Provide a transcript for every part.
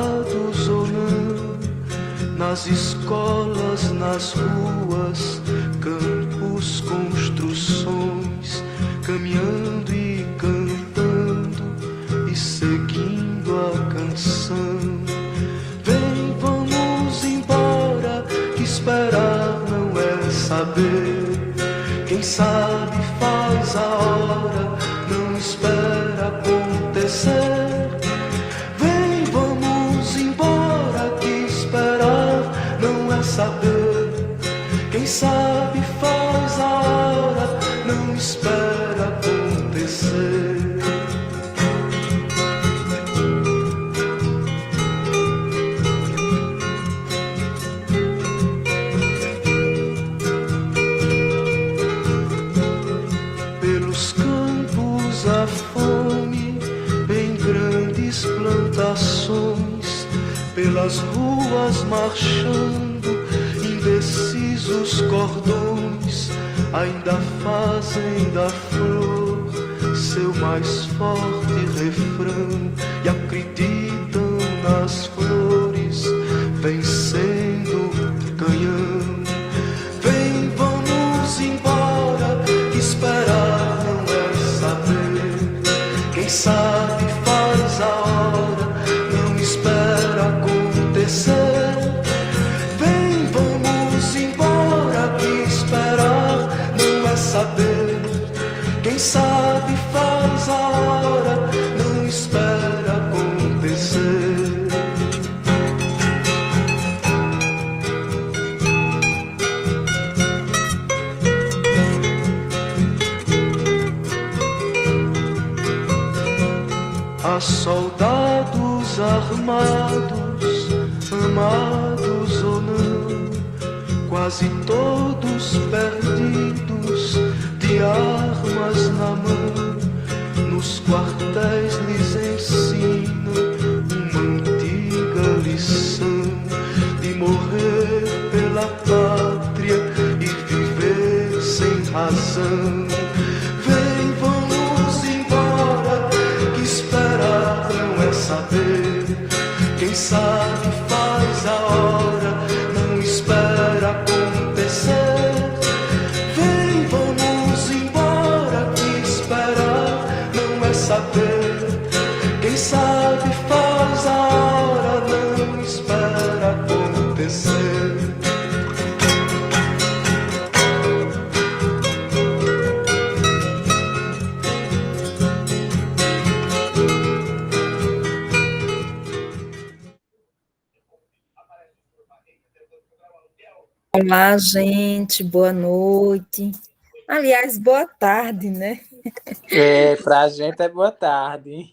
soldados ou não, nas escolas, nas ruas, campos, construções, caminhando e cantando e seguindo a canção. Vem, vamos embora, que esperar não é saber. Quem sabe faz a hora, não espera acontecer. Vem, vamos embora, que esperar não é saber. Quem sabe faz a hora, não espera acontecer. Pelos campos a fome, em grandes plantações, pelas ruas marchando, indecisos cordões, ainda fazem da flor seu mais forte refrão e acreditam nas flores vencendo o canhão. Vem, vamos embora, que esperar não é saber. Quem sabe faz a hora, não espera acontecer. Vem, vamos embora, que esperar não é saber. Quem sabe faz a hora, não espera acontecer. Há soldados armados, amados ou não, quase todos perdidos, de armas na mão. Nos quartéis lhes ensinam uma antiga lição de morrer pela pátria e viver sem razão. Vem, vamos embora, que esperar não é saber. Quem sabe faz a hora, não espera acontecer. Vem, vamos embora, que esperar não é saber. Quem sabe faz a hora, não espera acontecer. Olá, gente, boa noite. Aliás, boa tarde, né? Para a gente é boa tarde.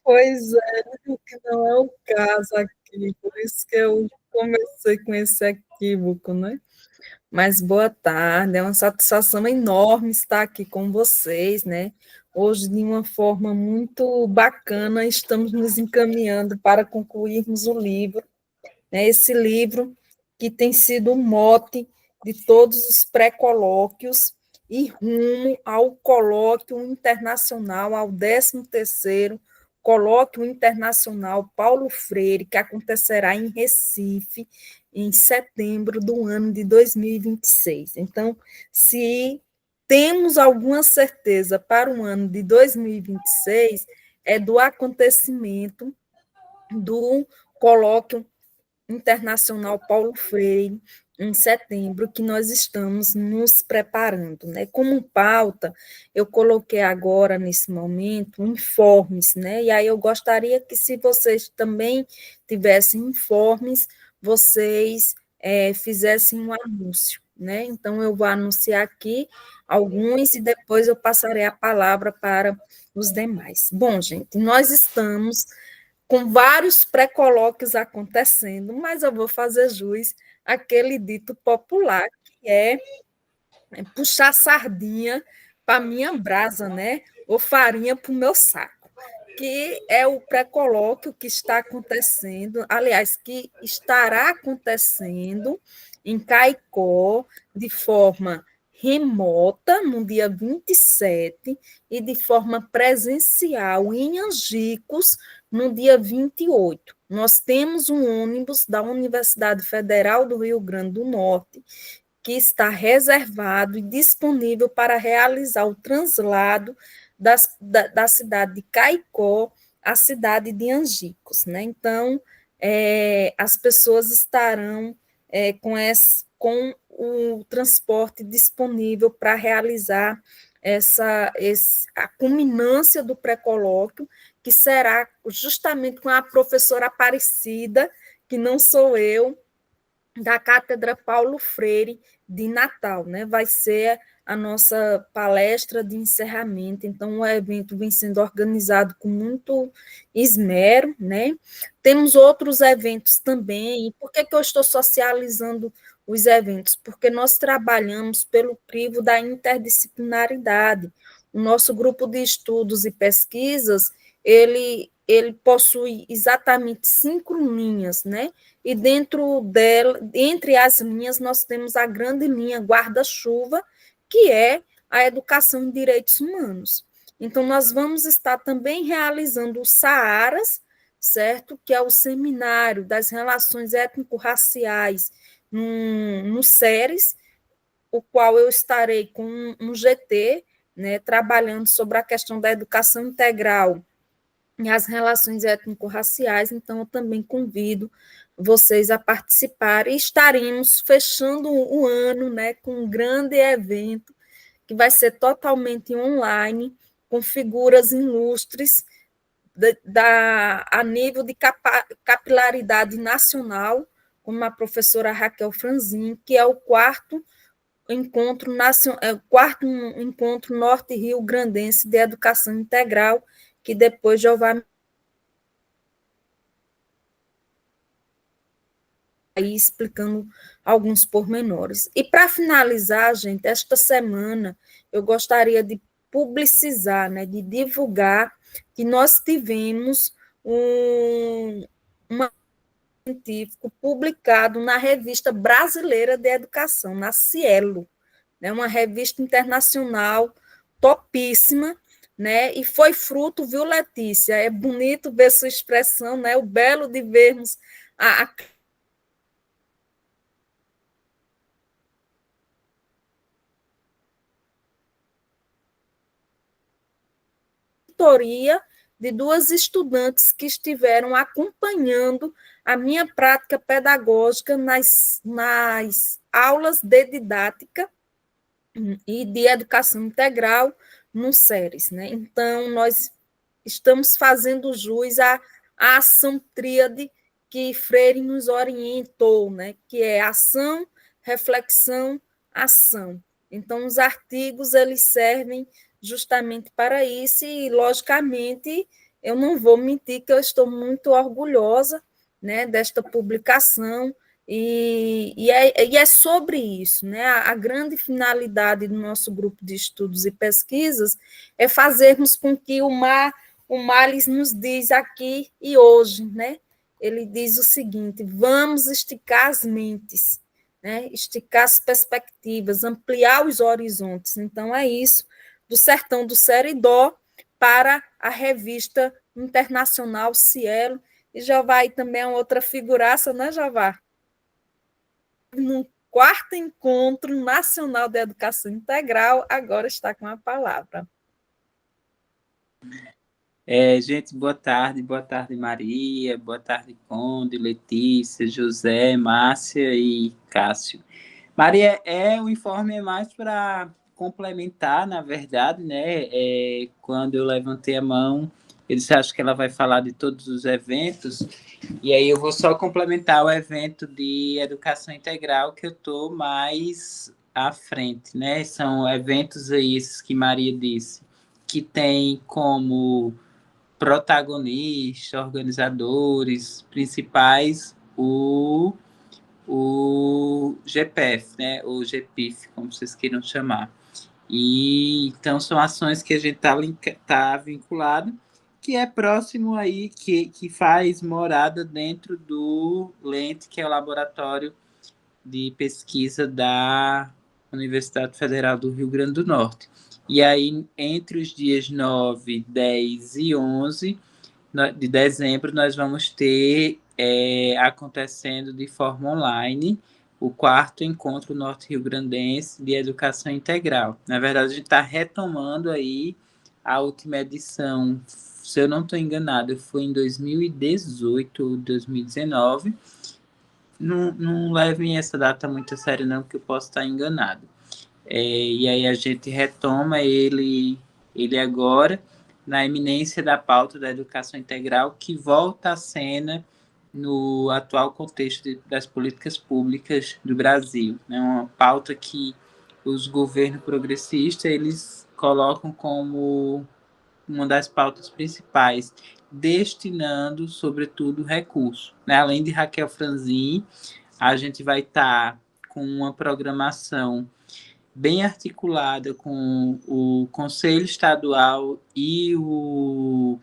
Pois é, que não é o caso aqui, por isso que eu comecei com esse equívoco, né? Mas boa tarde, é uma satisfação enorme estar aqui com vocês, né? Hoje, de uma forma muito bacana, estamos nos encaminhando para concluirmos o livro, né? Esse livro que tem sido o mote de todos os pré-colóquios e rumo ao colóquio internacional, ao 13º Colóquio Internacional Paulo Freire, que acontecerá em Recife, em setembro do ano de 2026. Então, se temos alguma certeza para o ano de 2026, é do acontecimento do Colóquio Internacional Paulo Freire, em setembro, que nós estamos nos preparando, né? Como pauta, eu coloquei agora, nesse momento, informes, né? E aí eu gostaria que, se vocês também tivessem informes, vocês fizessem um anúncio, né? Então, eu vou anunciar aqui alguns e depois eu passarei a palavra para os demais. Bom, gente, nós estamos com vários pré-colóquios acontecendo, mas eu vou fazer jus àquele dito popular, que é puxar sardinha para minha brasa, né? Ou farinha para o meu saco, que é o pré-colóquio que está acontecendo, aliás, que estará acontecendo em Caicó, de forma remota, no dia 27, e de forma presencial em Angicos, no dia 28. Nós temos um ônibus da Universidade Federal do Rio Grande do Norte que está reservado e disponível para realizar o translado da cidade de Caicó à cidade de Angicos, né? Então, as pessoas estarão com o transporte disponível para realizar a culminância do pré-colóquio, que será justamente com a professora Aparecida, que não sou eu, da Cátedra Paulo Freire de Natal, né? Vai ser a nossa palestra de encerramento. Então, o evento vem sendo organizado com muito esmero, né? Temos outros eventos também. E por que eu estou socializando os eventos? Porque nós trabalhamos pelo crivo da interdisciplinaridade. O nosso grupo de estudos e pesquisas, ele possui exatamente 5 linhas, né? E dentro dela, entre as linhas, nós temos a grande linha guarda-chuva, que é a educação em direitos humanos. Então, nós vamos estar também realizando o SAARAS, certo? Que é o Seminário das Relações Étnico-Raciais no SERES, o qual eu estarei com um GT, né, trabalhando sobre a questão da educação integral e as relações étnico-raciais, então eu também convido vocês a participarem. E estaremos fechando o ano, né, com um grande evento que vai ser totalmente online, com figuras ilustres a nível de capilaridade nacional, como a professora Raquel Franzin, que é o quarto encontro Norte-Rio Grandense de Educação Integral, que depois já vai aí explicando alguns pormenores. E para finalizar, gente, esta semana eu gostaria de publicizar, né, de divulgar que nós tivemos um científico publicado na Revista Brasileira de Educação, na Cielo, né, uma revista internacional topíssima, né, e foi fruto, viu, Letícia? É bonito ver sua expressão, né, o belo de vermos a tutoria de 2 estudantes que estiveram acompanhando a minha prática pedagógica nas aulas de didática e de educação integral no SERES, né? Então, nós estamos fazendo jus à ação tríade que Freire nos orientou, né? Que é ação, reflexão, ação. Então, os artigos, eles servem justamente para isso e, logicamente, eu não vou mentir que eu estou muito orgulhosa, né, desta publicação, e é sobre isso, né? A grande finalidade do nosso grupo de estudos e pesquisas é fazermos com que o Marlis nos diz aqui e hoje, né? Ele diz o seguinte: vamos esticar as mentes, né? Esticar as perspectivas, ampliar os horizontes. Então, é isso, do sertão do Seridó para a revista internacional Cielo. E já vai também a outra figuraça, né, Javá? No 4º Encontro Nacional de Educação Integral, agora está com a palavra. Gente, boa tarde Maria, boa tarde Conde, Letícia, José, Márcia e Cássio. Maria, o informe é mais para complementar, na verdade, né? Quando eu levantei a mão, eu disse, acho que ela vai falar de todos os eventos, e aí eu vou só complementar o evento de educação integral, que eu estou mais à frente, né? São eventos aí, esses que Maria disse, que tem como protagonistas, organizadores principais, o GPF, né? O GPIF, como vocês queiram chamar. E então são ações que a gente tá vinculado, que é próximo aí, que faz morada dentro do LENT, que é o Laboratório de Pesquisa da Universidade Federal do Rio Grande do Norte. E aí, entre os dias 9, 10 e 11, de dezembro, nós vamos ter acontecendo de forma online o 4º Encontro Norte-Rio-Grandense de Educação Integral. Na verdade, a gente está retomando aí a última edição, se eu não estou enganado, foi em 2018 ou 2019. Não levem essa data muito a sério, não, porque eu posso estar enganado. E aí a gente retoma ele agora, na iminência da pauta da educação integral, que volta à cena no atual contexto das políticas públicas do Brasil. É uma pauta que os governos progressistas eles colocam como uma das pautas principais, destinando, sobretudo, recursos. Além de Raquel Franzin, a gente vai estar com uma programação bem articulada com o Conselho Estadual e o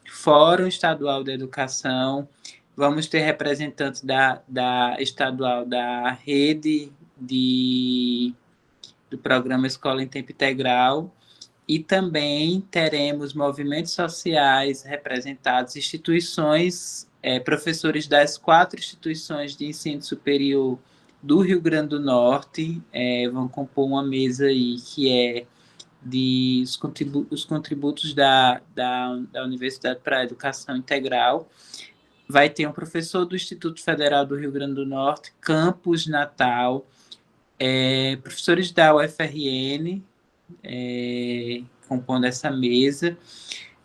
Fórum Estadual da Educação. Vamos ter representantes da estadual da rede do programa Escola em Tempo Integral, e também teremos movimentos sociais representados, instituições, professores das 4 instituições de ensino superior do Rio Grande do Norte, vão compor uma mesa aí que é os contributos da Universidade para a Educação Integral. Vai ter um professor do Instituto Federal do Rio Grande do Norte, Campus Natal, professores da UFRN, compondo essa mesa.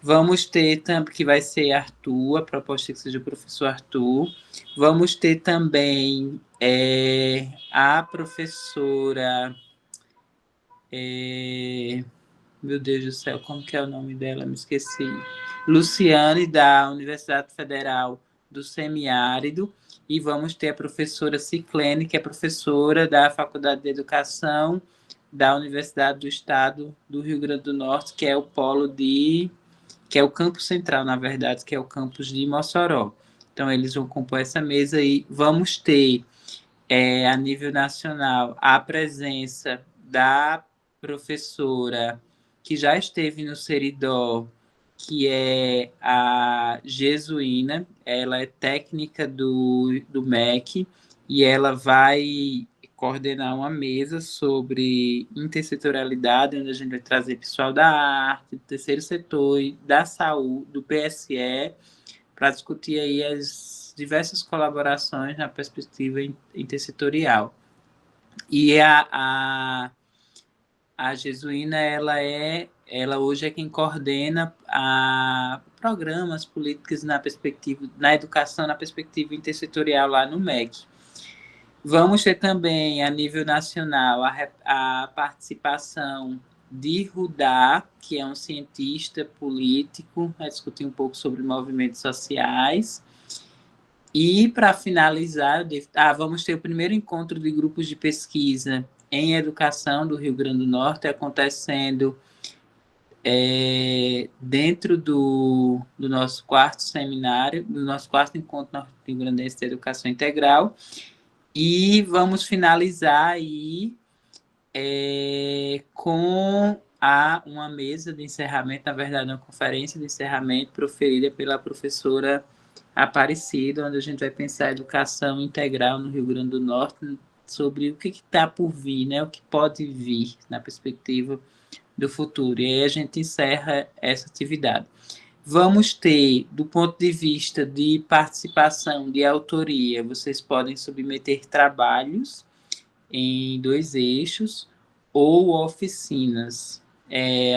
Vamos ter também, que vai ser Arthur, a proposta é que seja o professor Arthur. Vamos ter também a professora... meu Deus do céu, como que é o nome dela? Me esqueci. Luciane, da Universidade Federal do Semiárido. E vamos ter a professora Ciclene, que é professora da Faculdade de Educação da Universidade do Estado do Rio Grande do Norte, que é o polo que é o campus central, na verdade, que é o campus de Mossoró. Então, eles vão compor essa mesa e vamos ter, a nível nacional, a presença da professora que já esteve no Seridó, que é a Jesuína. Ela é técnica do MEC e ela vai coordenar uma mesa sobre intersetorialidade, onde a gente vai trazer pessoal da arte, do terceiro setor, da saúde, do PSE, para discutir aí as diversas colaborações na perspectiva intersetorial. E a Jesuína, ela hoje é quem coordena programas, políticas na educação, na perspectiva intersetorial lá no MEC. Vamos ter também, a nível nacional, a participação de Rudá, que é um cientista político, vai discutir um pouco sobre movimentos sociais. E, para finalizar, vamos ter o primeiro encontro de grupos de pesquisa em educação do Rio Grande do Norte, acontecendo dentro do nosso 4º seminário, do nosso 4º encontro norte-rio-grandense de educação integral. E vamos finalizar aí com uma mesa de encerramento, na verdade, uma conferência de encerramento proferida pela professora Aparecida, onde a gente vai pensar a educação integral no Rio Grande do Norte, sobre o que está por vir, né? O que pode vir na perspectiva do futuro. E aí a gente encerra essa atividade. Vamos ter, do ponto de vista de participação, de autoria, vocês podem submeter trabalhos em 2 eixos ou oficinas.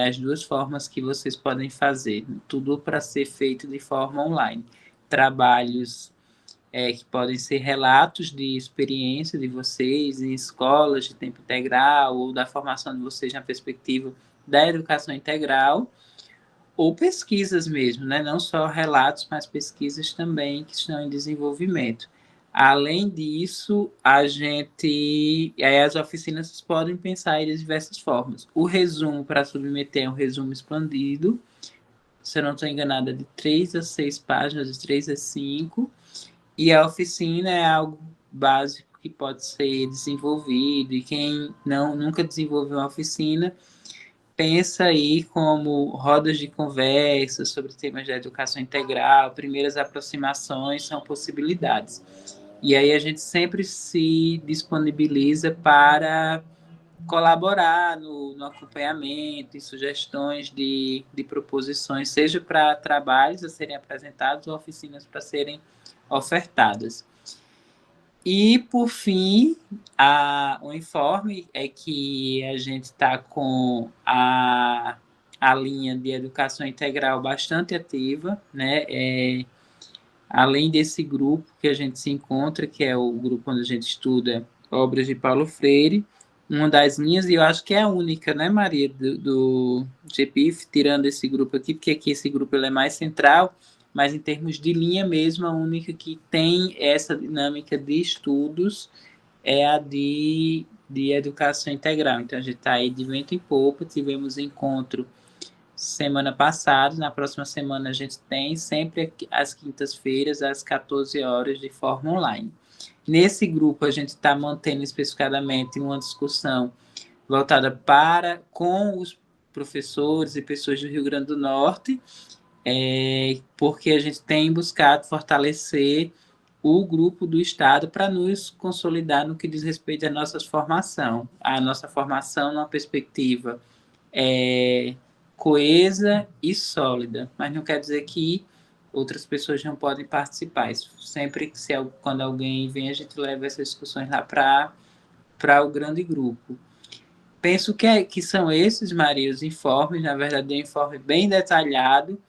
As 2 formas que vocês podem fazer. Tudo para ser feito de forma online. Trabalhos que podem ser relatos de experiência de vocês em escolas de tempo integral ou da formação de vocês na perspectiva da educação integral, ou pesquisas mesmo, né? Não só relatos, mas pesquisas também que estão em desenvolvimento. Além disso, as oficinas podem pensar de diversas formas. O resumo para submeter é um resumo expandido, se eu não estou enganada, de 3 a 6 páginas, de 3 a 5, e a oficina é algo básico que pode ser desenvolvido, e quem nunca desenvolveu uma oficina pensa aí como rodas de conversa sobre temas da educação integral, primeiras aproximações são possibilidades. E aí a gente sempre se disponibiliza para colaborar no acompanhamento e sugestões de proposições, seja para trabalhos a serem apresentados ou oficinas para serem ofertadas. E, por fim, o informe é que a gente está com a linha de educação integral bastante ativa, né? Além desse grupo que a gente se encontra, que é o grupo onde a gente estuda obras de Paulo Freire, uma das linhas, e eu acho que é a única, né, Maria, do GPIF, tirando esse grupo aqui, porque aqui esse grupo ele é mais central, mas em termos de linha mesmo, a única que tem essa dinâmica de estudos é a de educação integral. Então, a gente está aí de vento em popa, tivemos encontro semana passada, na próxima semana a gente tem sempre às quintas-feiras, às 14 horas, de forma online. Nesse grupo, a gente está mantendo especificadamente uma discussão voltada com os professores e pessoas do Rio Grande do Norte, porque a gente tem buscado fortalecer o grupo do Estado para nos consolidar no que diz respeito à nossa formação. A nossa formação numa perspectiva coesa e sólida, mas não quer dizer que outras pessoas não podem participar. Sempre quando alguém vem, a gente leva essas discussões lá para o grande grupo. Penso que são esses, Maria, os informes. Na verdade, é um informe bem detalhado,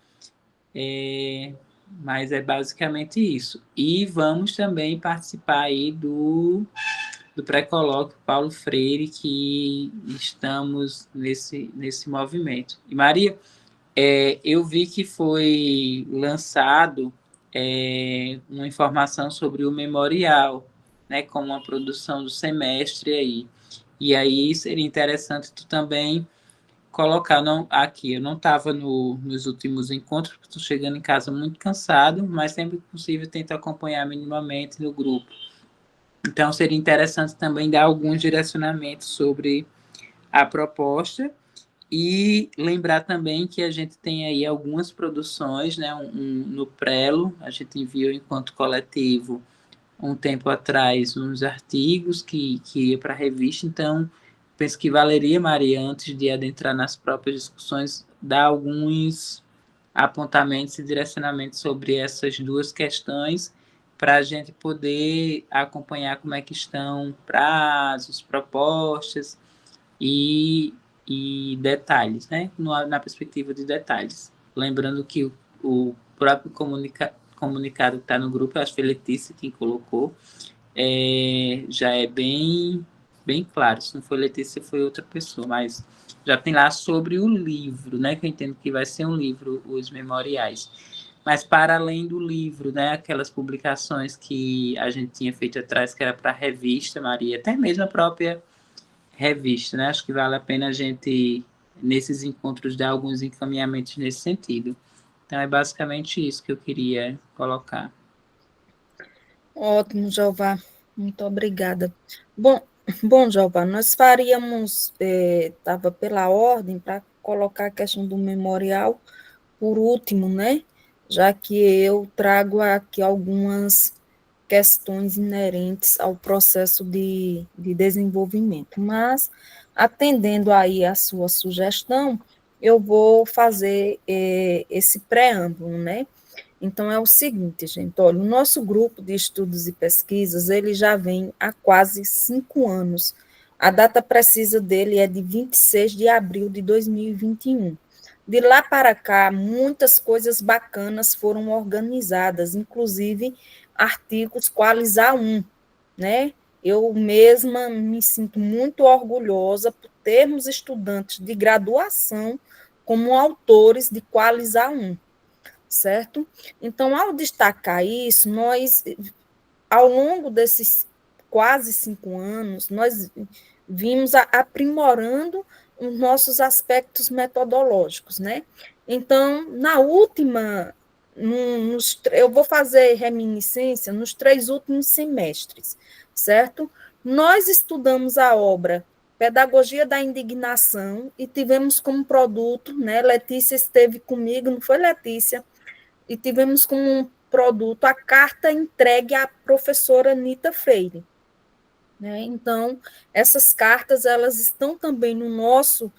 mas é basicamente isso. E vamos também participar aí do pré-colóquio Paulo Freire, que estamos nesse movimento. E, Maria, eu vi que foi lançado uma informação sobre o memorial, né, com uma produção do semestre aí. E aí seria interessante tu também colocar, aqui, eu não estava nos últimos encontros, porque estou chegando em casa muito cansado, mas sempre que possível tento acompanhar minimamente no grupo. Então, seria interessante também dar alguns direcionamentos sobre a proposta e lembrar também que a gente tem aí algumas produções, né, no Prelo, a gente enviou enquanto coletivo um tempo atrás uns artigos que ia para a revista, então penso que valeria, Maria, antes de adentrar nas próprias discussões, dar alguns apontamentos e direcionamentos sobre essas duas questões para a gente poder acompanhar como é que estão prazos, propostas e detalhes, né? Na perspectiva de detalhes. Lembrando que o próprio comunicado que está no grupo, acho que foi a Letícia quem colocou, já é bem claro. Se não foi Letícia, foi outra pessoa, mas já tem lá sobre o livro, né? Que eu entendo que vai ser um livro, os memoriais. Mas para além do livro, né? Aquelas publicações que a gente tinha feito atrás, que era para a revista, Maria, até mesmo a própria revista, né? Acho que vale a pena a gente, nesses encontros, dar alguns encaminhamentos nesse sentido. Então, é basicamente isso que eu queria colocar. Ótimo, Jeová. Muito obrigada. Bom, Jeová, nós faríamos, estava pela ordem, para colocar a questão do memorial por último, né? Já que eu trago aqui algumas questões inerentes ao processo de desenvolvimento. Mas, atendendo aí a sua sugestão, eu vou fazer esse preâmbulo, né? Então, é o seguinte, gente, olha, o nosso grupo de estudos e pesquisas, ele já vem há quase 5 anos. A data precisa dele é de 26 de abril de 2021. De lá para cá, muitas coisas bacanas foram organizadas, inclusive artigos Qualizar 1, né? Eu mesma me sinto muito orgulhosa por termos estudantes de graduação como autores de Qualizar 1. Certo? Então, ao destacar isso, nós, ao longo desses quase 5 anos, nós vimos aprimorando os nossos aspectos metodológicos, né? Então, na última, eu vou fazer reminiscência nos 3 últimos semestres, certo? Nós estudamos a obra Pedagogia da Indignação, e tivemos como produto, né, Letícia esteve comigo, não foi, Letícia? E tivemos como produto a carta entregue à professora Anita Freire. Né? Então, essas cartas, elas estão também no nosso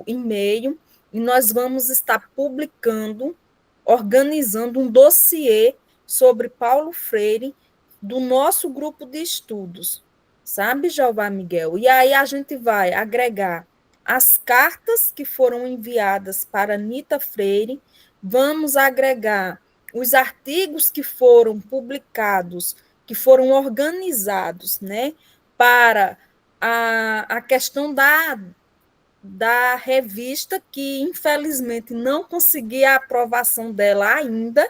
e-mail, e nós vamos estar publicando, organizando um dossiê sobre Paulo Freire do nosso grupo de estudos, sabe, Jeová Miguel? E aí a gente vai agregar as cartas que foram enviadas para Anita Freire, vamos agregar os artigos que foram publicados, que foram organizados, né, para a questão da revista, que infelizmente não consegui a aprovação dela ainda,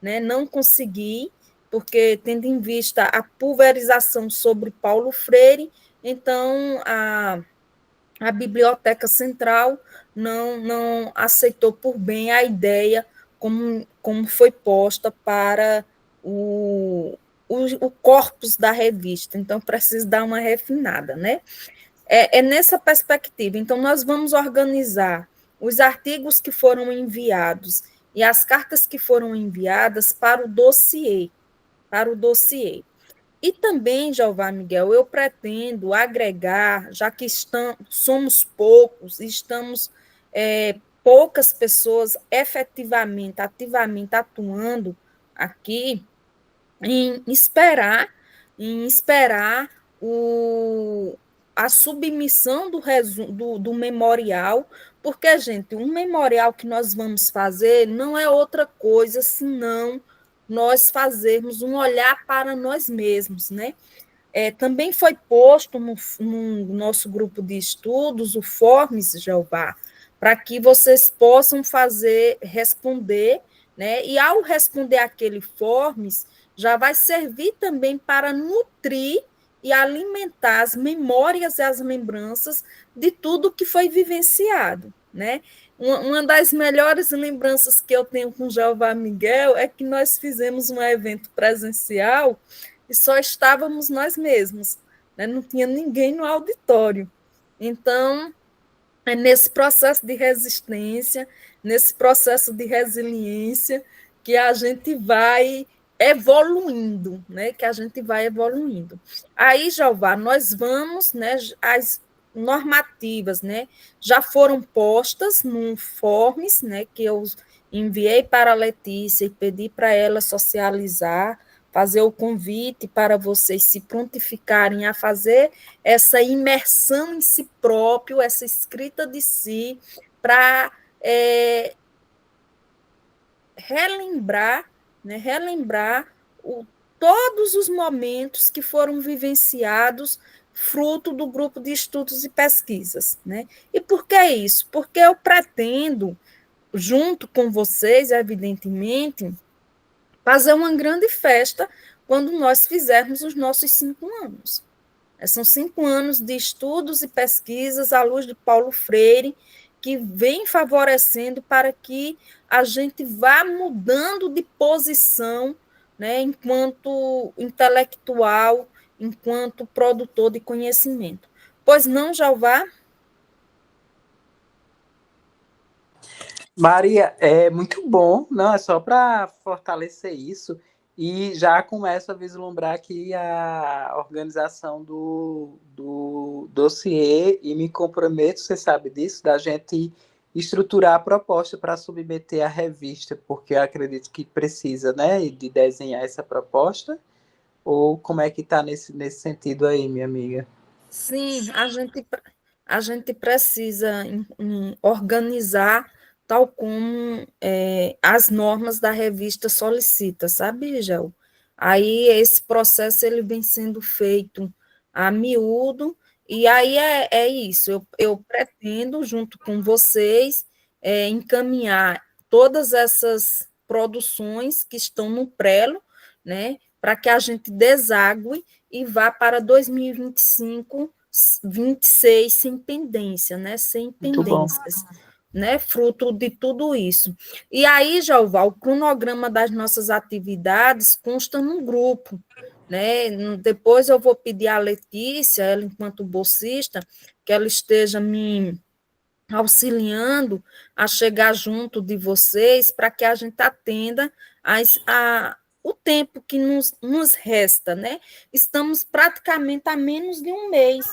né, não consegui, porque tendo em vista a pulverização sobre Paulo Freire, então a Biblioteca Central não aceitou por bem a ideia como foi posta para o corpus da revista, então preciso dar uma refinada, né? É nessa perspectiva. Então, nós vamos organizar os artigos que foram enviados e as cartas que foram enviadas para o dossiê, E também, Jeová Miguel, eu pretendo agregar, já que somos poucos, estamos poucas pessoas efetivamente, ativamente atuando aqui, em esperar a submissão do memorial, porque, gente, um memorial que nós vamos fazer não é outra coisa senão nós fazermos um olhar para nós mesmos, né? Também foi posto no nosso grupo de estudos o Forms Jeová, para que vocês possam responder, né? E ao responder aquele Forms, já vai servir também para nutrir e alimentar as memórias e as lembranças de tudo que foi vivenciado, né? Uma das melhores lembranças que eu tenho com Jeová Miguel é que nós fizemos um evento presencial e só estávamos nós mesmos, né? Não tinha ninguém no auditório. Então, é nesse processo de resistência, nesse processo de resiliência, que a gente vai evoluindo, né? Que a gente vai evoluindo. Aí, Jeová, nós vamos, né? As normativas, né? Já foram postas no Forms, né? Que eu enviei para a Letícia e pedi para ela socializar, fazer o convite para vocês se prontificarem a fazer essa imersão em si próprio, essa escrita de si, para relembrar, né, todos os momentos que foram vivenciados fruto do grupo de estudos e pesquisas, né? E por que isso? Porque eu pretendo, junto com vocês, evidentemente, fazer uma grande festa quando nós fizermos os nossos 5 anos. São 5 anos de estudos e pesquisas à luz de Paulo Freire, que vem favorecendo para que a gente vá mudando de posição, né, enquanto intelectual, enquanto produtor de conhecimento. Pois não, Jeová? Maria, é muito bom, não, é só para fortalecer isso, e já começo a vislumbrar aqui a organização do dossiê, e me comprometo, você sabe disso, da gente estruturar a proposta para submeter à revista, porque eu acredito que precisa, né, de desenhar essa proposta, ou como é que está nesse sentido aí, minha amiga? Sim, a gente precisa organizar tal como as normas da revista solicita, sabe, Gel? Aí esse processo ele vem sendo feito a miúdo, e aí é isso, eu pretendo, junto com vocês, encaminhar todas essas produções que estão no prelo, né, para que a gente desague e vá para 2025, 26 sem pendência, né? Sem pendências, né? Fruto de tudo isso. E aí, Jeová, o cronograma das nossas atividades consta num grupo, né? Depois eu vou pedir à Letícia, ela enquanto bolsista, que ela esteja me auxiliando a chegar junto de vocês para que a gente atenda o tempo que nos resta, né? Estamos praticamente a menos de um mês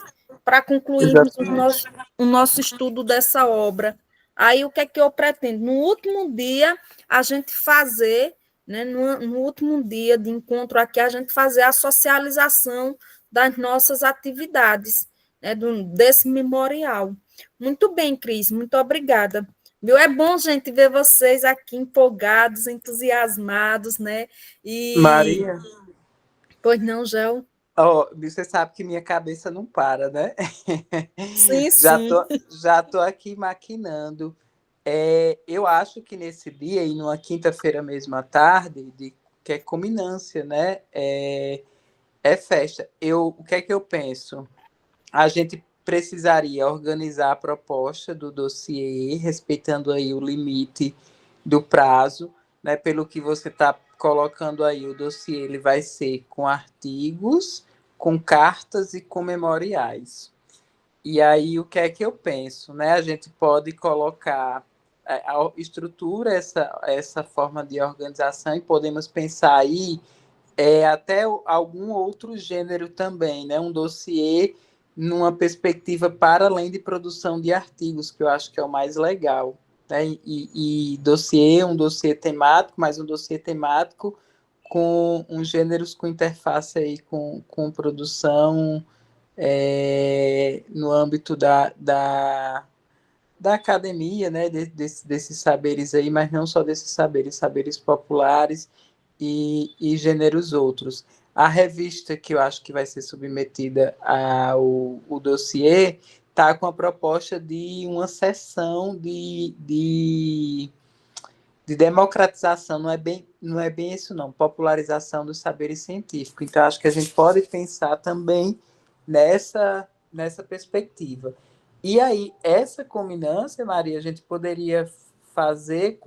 para concluirmos Exatamente. o nosso estudo dessa obra. Aí, o que é que eu pretendo? No último dia, a gente fazer, né, no último dia de encontro aqui, a gente fazer a socialização das nossas atividades, né, desse memorial. Muito bem, Cris, muito obrigada. Viu? É bom, gente, ver vocês aqui empolgados, entusiasmados, né? E. Maria, Pois não, Gel? ó, você sabe que minha cabeça não para, né? Sim, Já sim. tô, já tô aqui maquinando. Eu acho que nesse dia, e numa quinta-feira mesmo à tarde, que é culminância, né? É festa. O que é que eu penso? A gente precisaria organizar a proposta do dossiê, respeitando aí o limite do prazo, né? Pelo que você está colocando aí, o dossiê ele vai ser com artigos, com cartas e com memoriais. E aí, o que é que eu penso? Né? A gente pode colocar a estrutura, essa forma de organização, e podemos pensar aí até algum outro gênero também, né? Um dossiê numa perspectiva para além de produção de artigos, que eu acho que é o mais legal. Né? E dossiê, um dossiê temático, mas um dossiê temático com uns gêneros com interface aí com produção no âmbito da academia, né, desses saberes aí, mas não só desses saberes, saberes populares e gêneros outros. A revista que eu acho que vai ser submetida ao o dossiê está com a proposta de uma sessão de democratização, não é bem isso não, popularização dos saberes científicos. Então, acho que a gente pode pensar também nessa perspectiva. E aí, essa culminância, Maria, a gente poderia fazer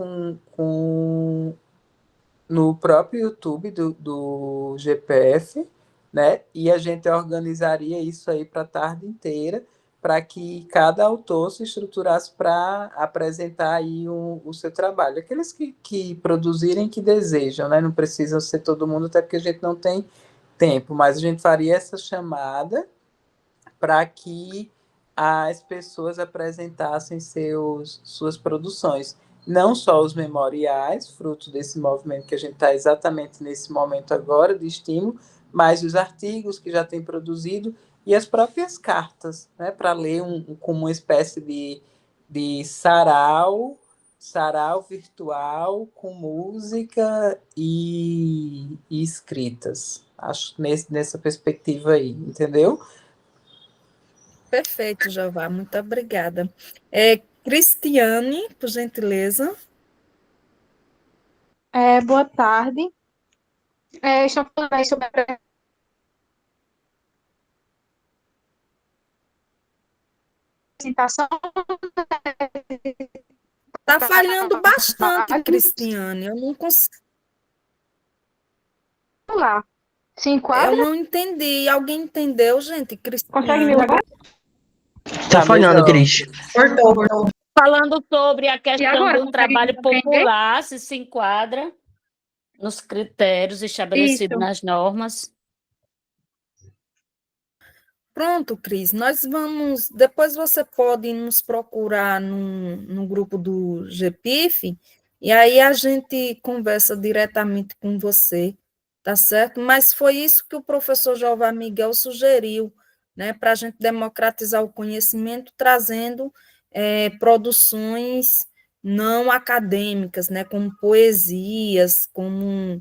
no próprio YouTube do GPF, né? E a gente organizaria isso aí para a tarde inteira, para que cada autor se estruturasse para apresentar aí o seu trabalho. Aqueles que produzirem que desejam, né? Não precisam ser todo mundo, até porque a gente não tem tempo, mas a gente faria essa chamada para que as pessoas apresentassem suas produções. Não só os memoriais, fruto desse movimento que a gente está exatamente nesse momento agora de estímulo, mas os artigos que já tem produzido e as próprias cartas, né, para ler como uma espécie de sarau virtual com música e escritas. Acho nessa perspectiva aí, entendeu? Perfeito, Jeová, muito obrigada. Cristiane, por gentileza. Boa tarde. Estamos falando aí sobre a apresentação. Está falhando bastante, Cristiane. Eu não consigo. Lá. Se Eu enquadra? não entendi. Alguém entendeu, gente? Consegue me Cristiane. ouvir? Tá falhando, melhor. Cris. Cortou. Falando sobre a E questão agora, do consegue trabalho compreender? popular, se enquadra nos critérios estabelecidos Isso. nas normas. Pronto, Cris, nós vamos. Depois você pode nos procurar no grupo do GPIF, e aí a gente conversa diretamente com você, tá certo? Mas foi isso que o professor Jeová Miguel sugeriu, né, para a gente democratizar o conhecimento, trazendo produções não acadêmicas, né, como poesias, como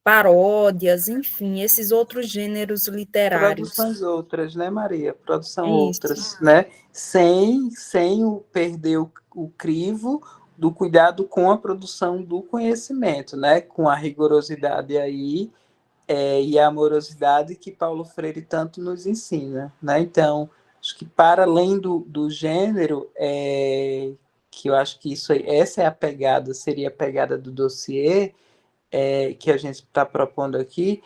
paródias, enfim, esses outros gêneros literários. Produções outras, né, Maria? Produção Isso. outras, né? Sem perder o crivo do cuidado com a produção do conhecimento, né? Com a rigorosidade aí e a amorosidade que Paulo Freire tanto nos ensina, né? Então, acho que para além do gênero, que eu acho que essa é a pegada, seria a pegada do dossiê que a gente está propondo aqui,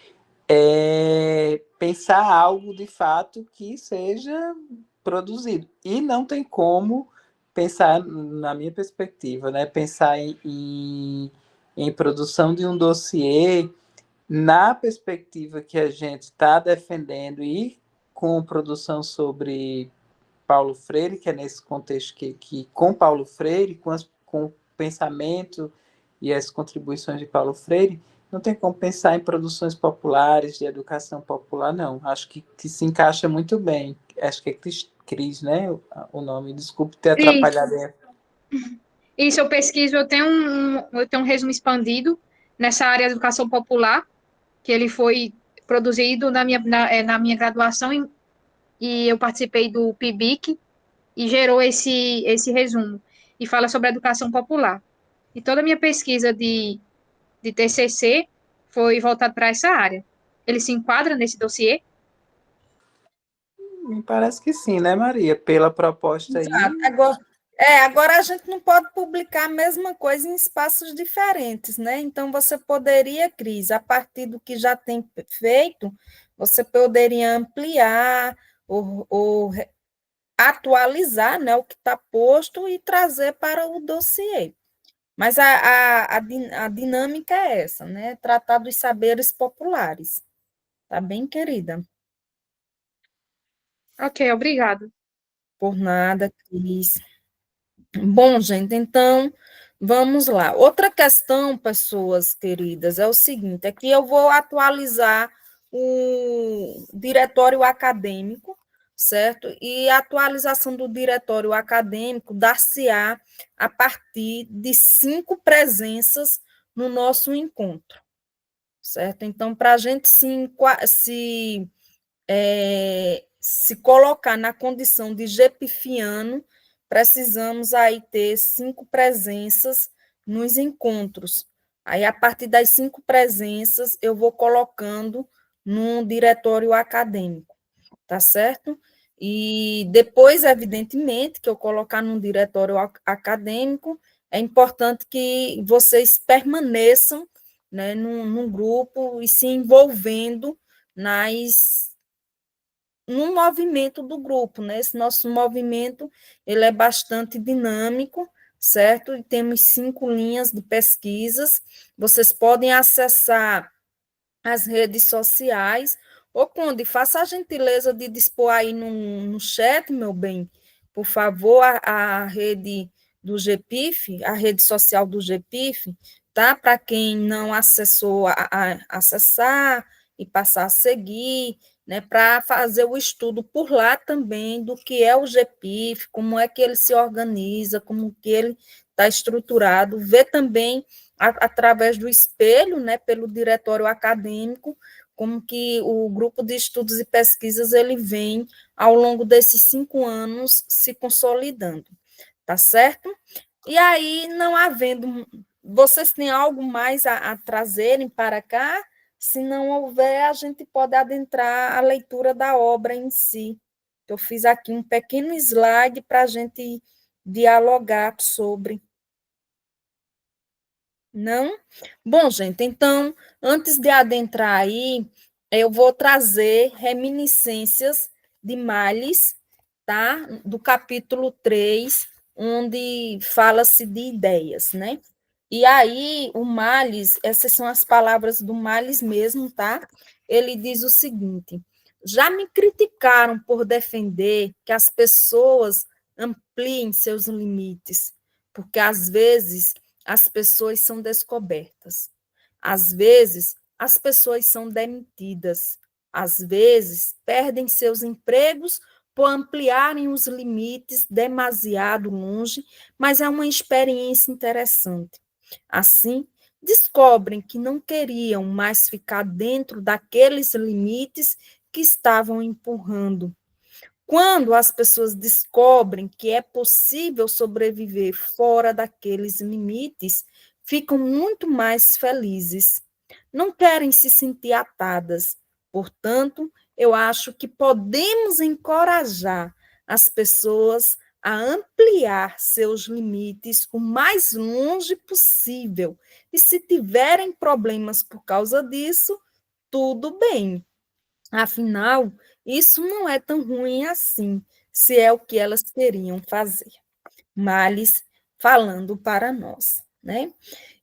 pensar algo de fato que seja produzido. E não tem como pensar, na minha perspectiva, né, pensar em produção de um dossiê na perspectiva que a gente está defendendo e com produção sobre Paulo Freire, que é nesse contexto que com Paulo Freire, com o pensamento e as contribuições de Paulo Freire, não tem como pensar em produções populares, de educação popular, não. Acho que se encaixa muito bem. Acho que é Cris, né? O nome. Desculpe ter Isso, atrapalhado. isso eu pesquiso, eu tenho um resumo expandido nessa área de educação popular, que ele foi produzido na minha graduação e eu participei do PIBIC e gerou esse resumo. E fala sobre a educação popular. E toda a minha pesquisa de TCC foi voltada para essa área. Ele se enquadra nesse dossiê? Me parece que sim, né, Maria? Pela proposta aí. Exato. Agora a gente não pode publicar a mesma coisa em espaços diferentes, né? Então, você poderia, Cris, a partir do que já tem feito, você poderia ampliar ou atualizar, né, o que está posto e trazer para o dossiê. Mas a dinâmica é essa, né? Tratar dos saberes populares. Tá bem, querida? Ok, obrigado. Por nada, Cris. Bom, gente, então vamos lá. Outra questão, pessoas queridas, é o seguinte: é que eu vou atualizar o diretório acadêmico, certo? E a atualização do diretório acadêmico dar-se-á a partir de 5 presenças no nosso encontro, certo? Então, para a gente se colocar na condição de GPFiano, precisamos aí ter 5 presenças nos encontros. Aí, a partir das 5 presenças, eu vou colocando num diretório acadêmico, tá certo? E depois, evidentemente, que eu colocar num diretório acadêmico, é importante que vocês permaneçam, né, num grupo e se envolvendo no movimento do grupo, né? Esse nosso movimento, ele é bastante dinâmico, certo? E temos 5 linhas de pesquisas. Vocês podem acessar as redes sociais. Ô, Conde, faça a gentileza de dispor aí no chat, meu bem, por favor, a rede do GPIF, a rede social do GPIF, tá? Para quem não acessou, acessar e passar a seguir, né? Para fazer o estudo por lá também do que é o GPIF, como é que ele se organiza, como que ele está estruturado, ver também através do espelho, né, pelo diretório acadêmico, como que o grupo de estudos e pesquisas ele vem, ao longo desses 5 anos, se consolidando, tá certo? E aí, não havendo, vocês têm algo mais a trazerem para cá? Se não houver, a gente pode adentrar a leitura da obra em si. Eu fiz aqui um pequeno slide para a gente dialogar sobre. Não? Bom, gente, então, antes de adentrar aí, eu vou trazer reminiscências de Males, tá? Do capítulo 3, onde fala-se de ideias, né? E aí, o Males, essas são as palavras do Males mesmo, tá? Ele diz o seguinte: já me criticaram por defender que as pessoas ampliem seus limites, porque às vezes as pessoas são descobertas. Às vezes, as pessoas são demitidas. Às vezes, perdem seus empregos por ampliarem os limites demasiado longe, mas é uma experiência interessante. Assim, descobrem que não queriam mais ficar dentro daqueles limites que estavam empurrando. Quando as pessoas descobrem que é possível sobreviver fora daqueles limites, ficam muito mais felizes. Não querem se sentir atadas. Portanto, eu acho que podemos encorajar as pessoas a ampliar seus limites o mais longe possível. E se tiverem problemas por causa disso, tudo bem. Afinal, isso não é tão ruim assim, se é o que elas queriam fazer. Males falando para nós, né?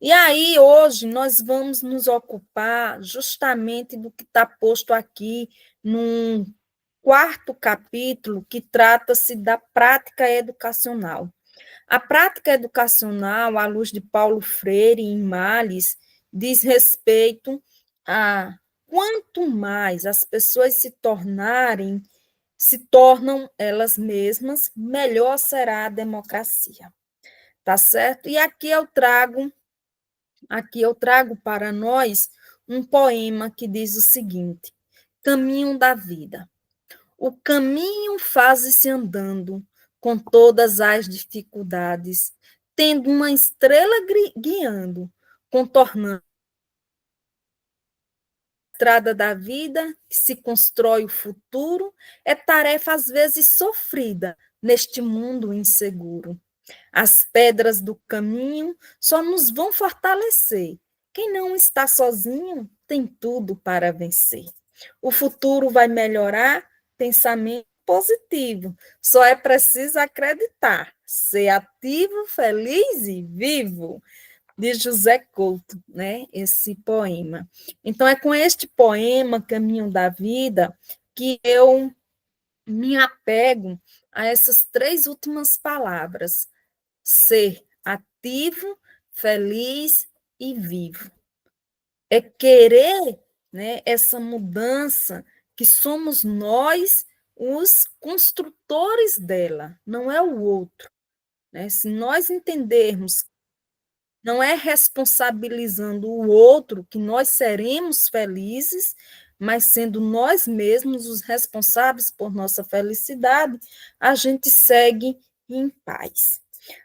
E aí, hoje, nós vamos nos ocupar justamente do que está posto aqui num quarto capítulo, que trata-se da prática educacional. A prática educacional, à luz de Paulo Freire em Males, diz respeito a quanto mais as pessoas se tornam elas mesmas, melhor será a democracia. Tá certo? E aqui eu trago para nós um poema que diz o seguinte: Caminho da vida. O caminho faz-se andando, com todas as dificuldades, tendo uma estrela guiando, contornando a estrada da vida, que se constrói o futuro, é tarefa às vezes sofrida neste mundo inseguro. As pedras do caminho só nos vão fortalecer. Quem não está sozinho tem tudo para vencer. O futuro vai melhorar, pensamento positivo. Só é preciso acreditar, ser ativo, feliz e vivo, de José Couto, né? Esse poema. Então, é com este poema, Caminho da Vida, que eu me apego a essas três últimas palavras: ser ativo, feliz e vivo. É querer, né, essa mudança que somos nós os construtores dela, não é o outro. Né? Se nós entendermos, não é responsabilizando o outro que nós seremos felizes, mas sendo nós mesmos os responsáveis por nossa felicidade, a gente segue em paz.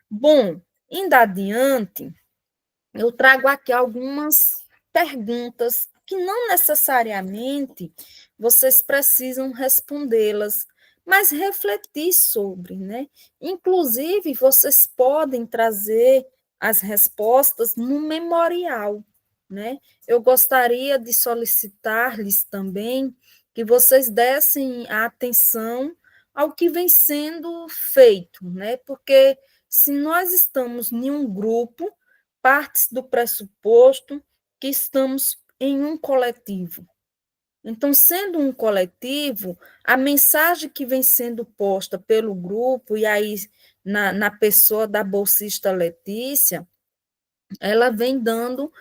Bom, indo adiante, eu trago aqui algumas perguntas que não necessariamente vocês precisam respondê-las, mas refletir sobre, né? Inclusive, vocês podem trazer as respostas no memorial, né? Eu gostaria de solicitar-lhes também que vocês dessem a atenção ao que vem sendo feito, né? Porque se nós estamos em um grupo, parte do pressuposto que estamos em um coletivo. Então, sendo um coletivo, a mensagem que vem sendo posta pelo grupo, e aí na pessoa da bolsista Letícia, ela vem dando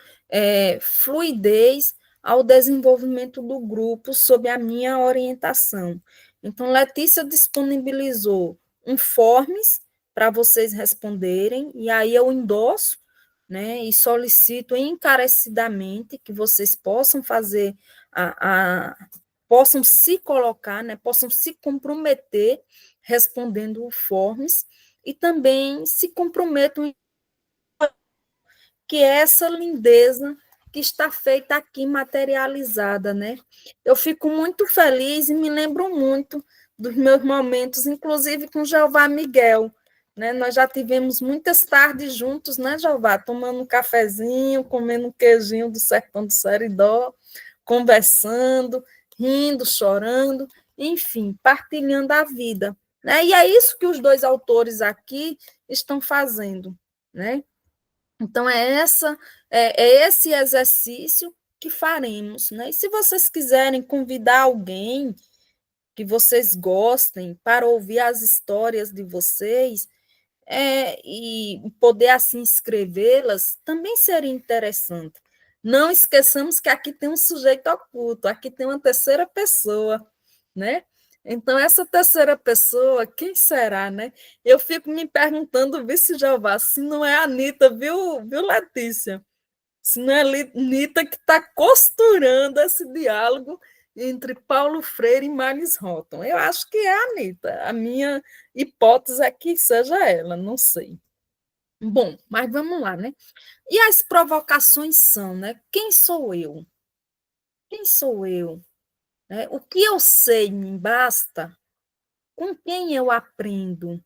fluidez ao desenvolvimento do grupo sob a minha orientação. Então, Letícia disponibilizou informes para vocês responderem, e aí eu endosso, né, e solicito encarecidamente que vocês possam fazer possam se colocar, né, possam se comprometer respondendo informes, e também se comprometam que é essa lindeza que está feita aqui materializada, né? Eu fico muito feliz e me lembro muito dos meus momentos, inclusive com Jeová Miguel, né? Nós já tivemos muitas tardes juntos, né, Jeová? Tomando um cafezinho, comendo um queijinho do sertão do Seridó, conversando, rindo, chorando, enfim, partilhando a vida, né? E é isso que os dois autores aqui estão fazendo, né? Então, é esse exercício que faremos, né? E se vocês quiserem convidar alguém que vocês gostem para ouvir as histórias de vocês, e poder assim escrevê-las, também seria interessante. Não esqueçamos que aqui tem um sujeito oculto, aqui tem uma terceira pessoa, né? Então, essa terceira pessoa, quem será, né? Eu fico me perguntando, vice Jeová, se não é a Anitta, viu, Letícia? Se não é a Anitta que está costurando esse diálogo entre Paulo Freire e Maris Rotton. Eu acho que é a Anitta. A minha hipótese é que seja ela, não sei. Bom, mas vamos lá, né? E as provocações são, né? Quem sou eu? Quem sou eu? O que eu sei me basta? Com quem eu aprendo?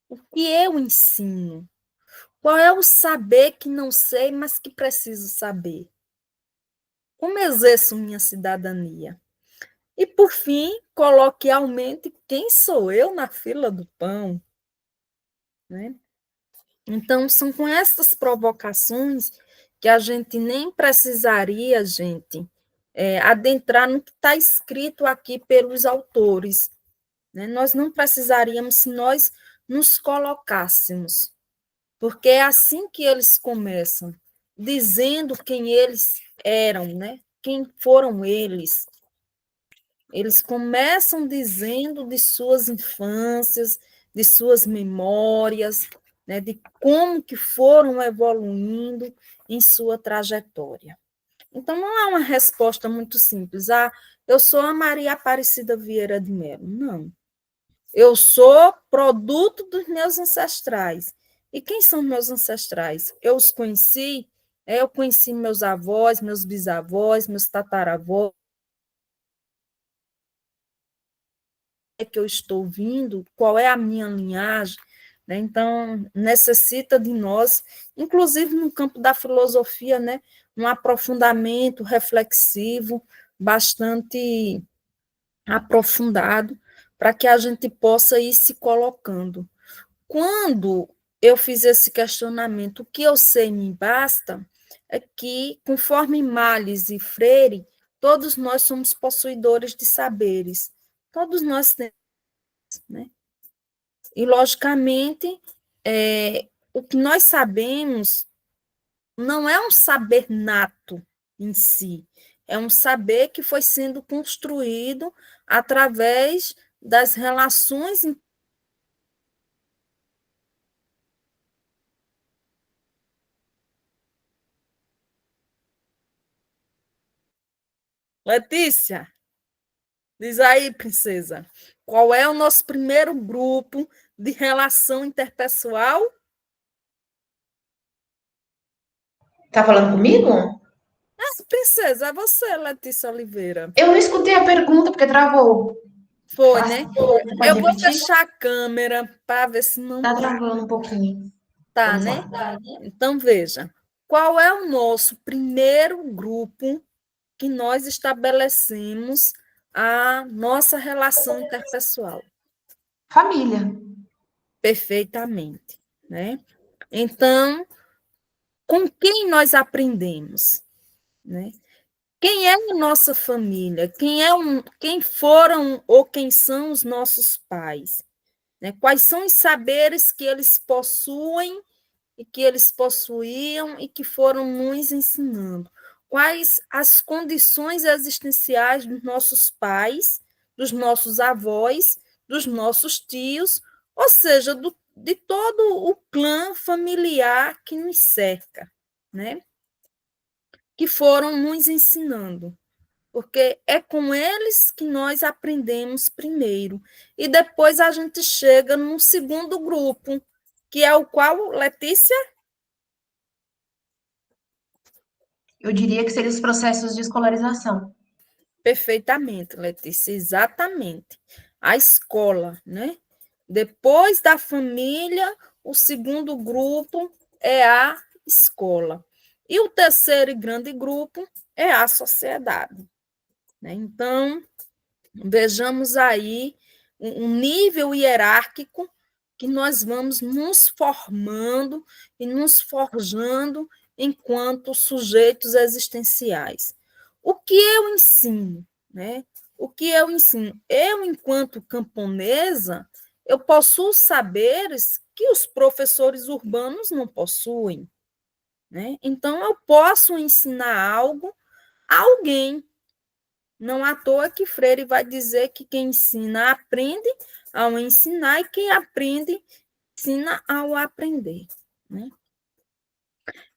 O que eu ensino? Qual é o saber que não sei, mas que preciso saber? Como exerço minha cidadania? E, por fim, coloquialmente, quem sou eu na fila do pão? Né? Então, são com essas provocações que a gente nem precisaria, gente, adentrar no que está escrito aqui pelos autores. Né? Nós não precisaríamos se nós nos colocássemos, porque é assim que eles começam, dizendo quem eles eram, né? Quem foram eles. Eles começam dizendo de suas infâncias, de suas memórias, né, de como que foram evoluindo em sua trajetória. Então, não é uma resposta muito simples. Ah, eu sou a Maria Aparecida Vieira de Mello. Não. Eu sou produto dos meus ancestrais. E quem são meus ancestrais? Eu os conheci, eu conheci meus avós, meus bisavós, meus tataravós, que eu estou vindo, qual é a minha linhagem, né? Então, necessita de nós, inclusive no campo da filosofia, né, um aprofundamento reflexivo bastante aprofundado, para que a gente possa ir se colocando. Quando eu fiz esse questionamento, o que eu sei me basta, é que, conforme Males e Freire, todos nós somos possuidores de saberes, todos nós temos, né? E, logicamente, o que nós sabemos não é um saber nato em si, é um saber que foi sendo construído através das relações. Letícia, diz aí, princesa, qual é o nosso primeiro grupo de relação interpessoal? Tá falando comigo? Princesa, é você, Letícia Oliveira. Eu não escutei a pergunta porque travou. Foi, né? Você pode Eu vou repetir? fechar a câmera para ver se não Tá tá. travando um pouquinho. Tá, Vamos né? lá. Então, veja, qual é o nosso primeiro grupo que nós estabelecemos a nossa relação interpessoal? Família. Perfeitamente, né? Então, com quem nós aprendemos, né? Quem é a nossa família? Quem foram ou quem são os nossos pais? Né? Quais são os saberes que eles possuem e que eles possuíam e que foram nos ensinando? Quais as condições existenciais dos nossos pais, dos nossos avós, dos nossos tios, ou seja, de todo o clã familiar que nos cerca, né? Que foram nos ensinando, porque é com eles que nós aprendemos primeiro, e depois a gente chega no segundo grupo, que é o qual, Letícia? Eu diria que seriam os processos de escolarização. Perfeitamente, Letícia, exatamente. A escola, né? Depois da família, o segundo grupo é a escola. E o terceiro e grande grupo é a sociedade, né? Então, vejamos aí um nível hierárquico que nós vamos nos formando e nos forjando enquanto sujeitos existenciais. O que eu ensino, né? O que eu ensino? Eu, enquanto camponesa, eu possuo saberes que os professores urbanos não possuem, né? Então, eu posso ensinar algo a alguém. Não à toa que Freire vai dizer que quem ensina aprende ao ensinar e quem aprende ensina ao aprender, né?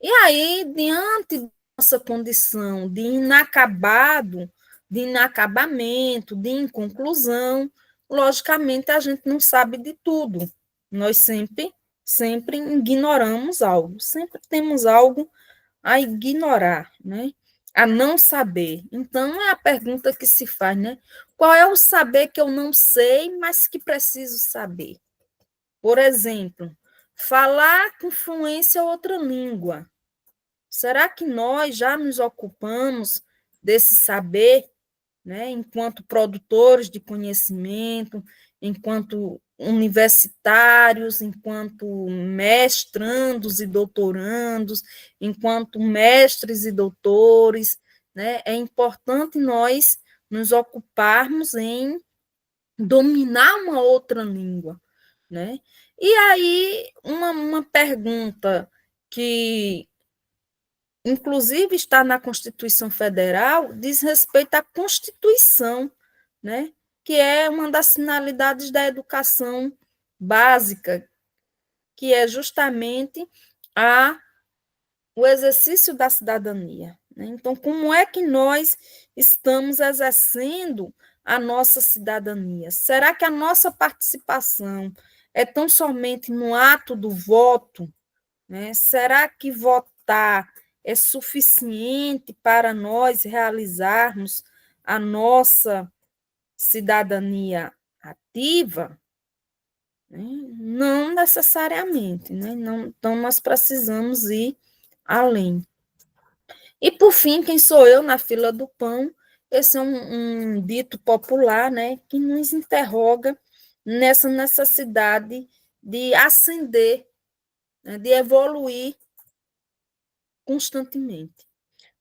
E aí, diante da nossa condição de inacabado, de inacabamento, de inconclusão, logicamente a gente não sabe de tudo. Nós sempre ignoramos algo, sempre temos algo a ignorar, né? A não saber. Então, é a pergunta que se faz, né? Qual é o saber que eu não sei, mas que preciso saber? Por exemplo, falar com fluência outra língua. Será que nós já nos ocupamos desse saber, né, enquanto produtores de conhecimento, enquanto universitários, enquanto mestrandos e doutorandos, enquanto mestres e doutores, né, é importante nós nos ocuparmos em dominar uma outra língua, né? E aí, uma pergunta que, inclusive, está na Constituição Federal, diz respeito à Constituição, né? Que é uma das finalidades da educação básica, que é justamente o exercício da cidadania, né? Então, como é que nós estamos exercendo a nossa cidadania? Será que a nossa participação é tão somente no ato do voto, né? Será que votar é suficiente para nós realizarmos a nossa cidadania ativa? Né? Não necessariamente, né? Não, então, nós precisamos ir além. E, por fim, quem sou eu na fila do pão? Esse é um dito popular, né, que nos interroga nessa necessidade de ascender, né, de evoluir constantemente,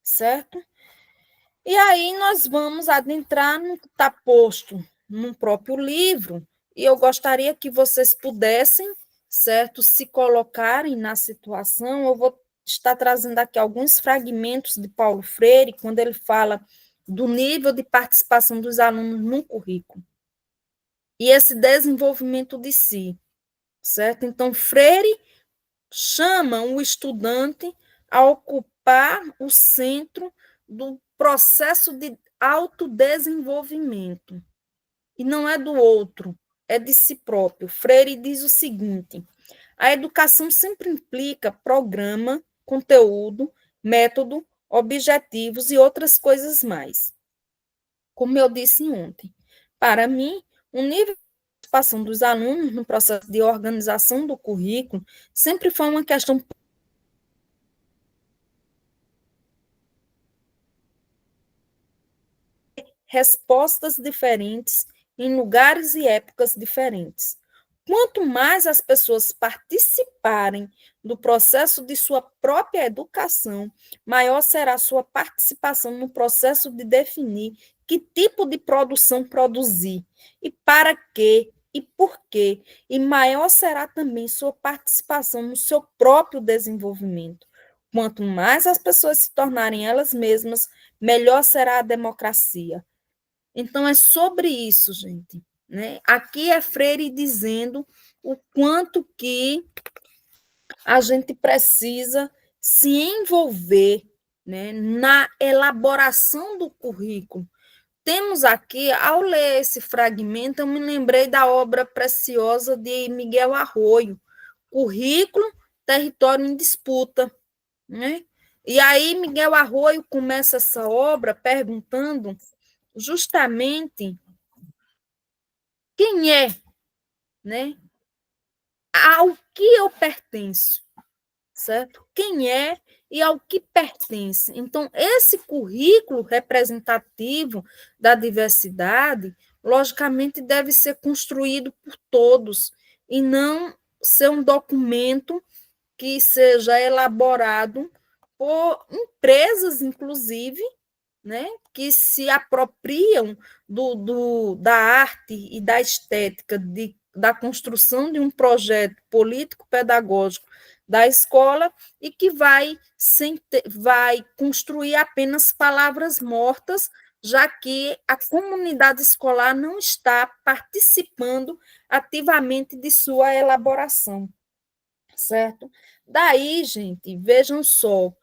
certo? E aí nós vamos adentrar no que está posto no próprio livro, e eu gostaria que vocês pudessem, certo, se colocarem na situação. Eu vou estar trazendo aqui alguns fragmentos de Paulo Freire, quando ele fala do nível de participação dos alunos no currículo, e esse desenvolvimento de si, certo? Então, Freire chama o estudante a ocupar o centro do processo de autodesenvolvimento. E não é do outro, é de si próprio. Freire diz o seguinte: a educação sempre implica programa, conteúdo, método, objetivos e outras coisas mais. Como eu disse ontem, para mim, o nível de participação dos alunos no processo de organização do currículo sempre foi uma questão respostas diferentes em lugares e épocas diferentes. Quanto mais as pessoas participarem do processo de sua própria educação, maior será a sua participação no processo de definir que tipo de produção produzir, e para quê, e por quê, e maior será também sua participação no seu próprio desenvolvimento. Quanto mais as pessoas se tornarem elas mesmas, melhor será a democracia. Então, é sobre isso, gente, né? Aqui é Freire dizendo o quanto que a gente precisa se envolver, né, na elaboração do currículo. Temos aqui, ao ler esse fragmento, eu me lembrei da obra preciosa de Miguel Arroio, Currículo, Território em Disputa, né? E aí Miguel Arroio começa essa obra perguntando justamente quem é, né? Ao que eu pertenço, certo? Quem é e ao que pertence. Então, esse currículo representativo da diversidade, logicamente, deve ser construído por todos e não ser um documento que seja elaborado por empresas, inclusive, né, que se apropriam da arte e da estética da construção de um projeto político-pedagógico da escola e que vai construir apenas palavras mortas, já que a comunidade escolar não está participando ativamente de sua elaboração, certo? Daí, gente, vejam só,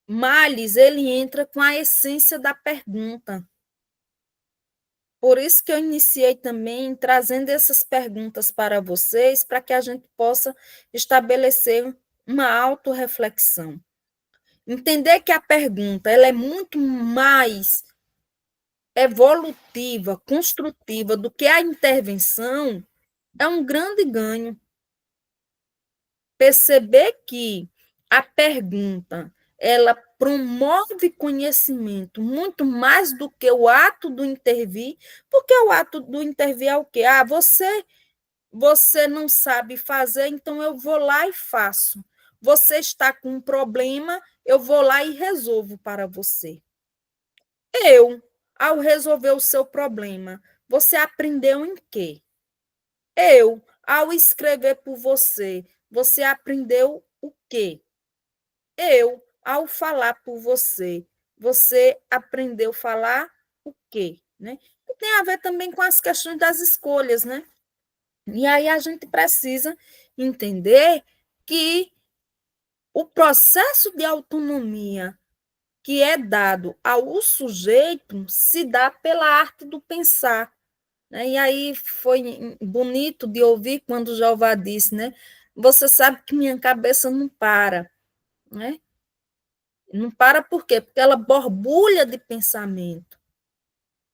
Malles, ele entra com a essência da pergunta. Por isso que eu iniciei também trazendo essas perguntas para vocês, para que a gente possa estabelecer uma autorreflexão. Entender que a pergunta ela é muito mais evolutiva, construtiva do que a intervenção é um grande ganho. Perceber que a pergunta ela promove conhecimento muito mais do que o ato do intervir, porque o ato do intervir é o quê? Ah, você não sabe fazer, então eu vou lá e faço. Você está com um problema, eu vou lá e resolvo para você. Ao resolver o seu problema, você aprendeu em quê? Ao escrever por você, você aprendeu o quê? Ao falar por você, você aprendeu a falar o quê? Né? E tem a ver também com as questões das escolhas, né? E aí a gente precisa entender que o processo de autonomia que é dado ao sujeito se dá pela arte do pensar. Né? E aí foi bonito de ouvir quando Jeová disse, né? Você sabe que minha cabeça não para, né? Não para por quê? Porque ela borbulha de pensamento.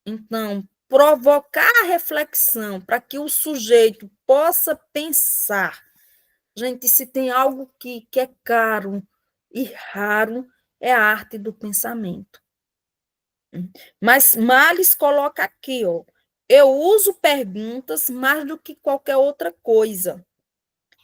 Então, provocar a reflexão para que o sujeito possa pensar. Gente, se tem algo que é caro e raro, é a arte do pensamento. Mas Males coloca aqui, ó, eu uso perguntas mais do que qualquer outra coisa.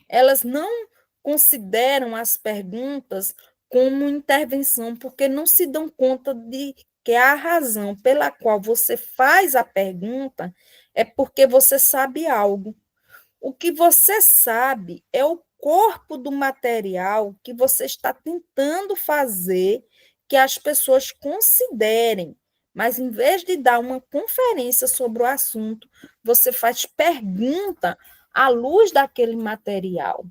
Elas não consideram as perguntas como intervenção, porque não se dão conta de que a razão pela qual você faz a pergunta é porque você sabe algo. O que você sabe é o corpo do material que você está tentando fazer que as pessoas considerem. Mas, em vez de dar uma conferência sobre o assunto, você faz pergunta à luz daquele material.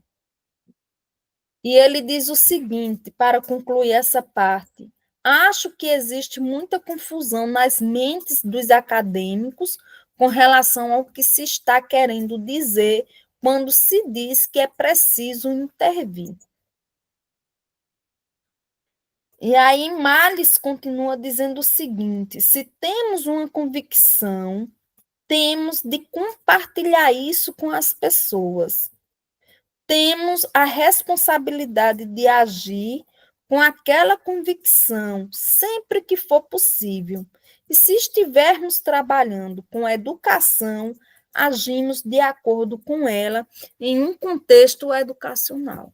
E ele diz o seguinte, para concluir essa parte: acho que existe muita confusão nas mentes dos acadêmicos com relação ao que se está querendo dizer quando se diz que é preciso intervir. E aí Males continua dizendo o seguinte: se temos uma convicção, temos de compartilhar isso com as pessoas. Temos a responsabilidade de agir com aquela convicção sempre que for possível. E se estivermos trabalhando com a educação, agimos de acordo com ela em um contexto educacional.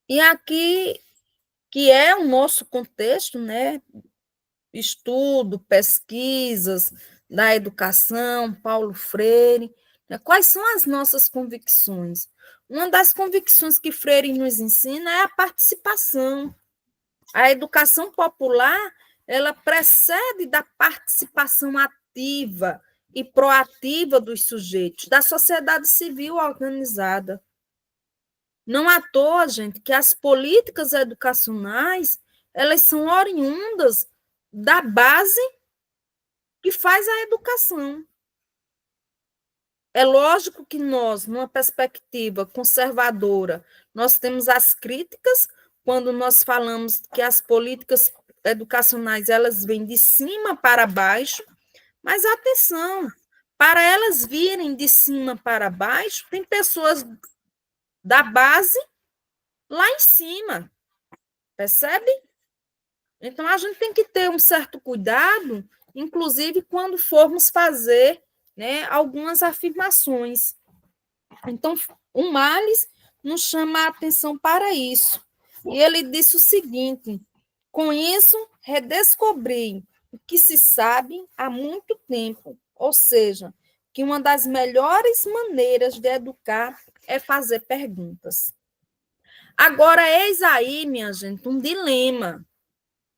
E aqui, que é o nosso contexto, né? Estudo, pesquisas da educação, Paulo Freire. Quais são as nossas convicções? Uma das convicções que Freire nos ensina é a participação. A educação popular, ela precede da participação ativa e proativa dos sujeitos, da sociedade civil organizada. Não à toa, gente, que as políticas educacionais, elas são oriundas da base que faz a educação. É lógico que nós, numa perspectiva conservadora, nós temos as críticas quando nós falamos que as políticas educacionais elas vêm de cima para baixo, mas atenção, para elas virem de cima para baixo, tem pessoas da base lá em cima, percebe? Então, a gente tem que ter um certo cuidado, inclusive quando formos fazer, né, algumas afirmações. Então, o Males nos chama a atenção para isso. E ele disse o seguinte: com isso, redescobri o que se sabe há muito tempo, ou seja, que uma das melhores maneiras de educar é fazer perguntas. Agora, eis aí, minha gente, um dilema.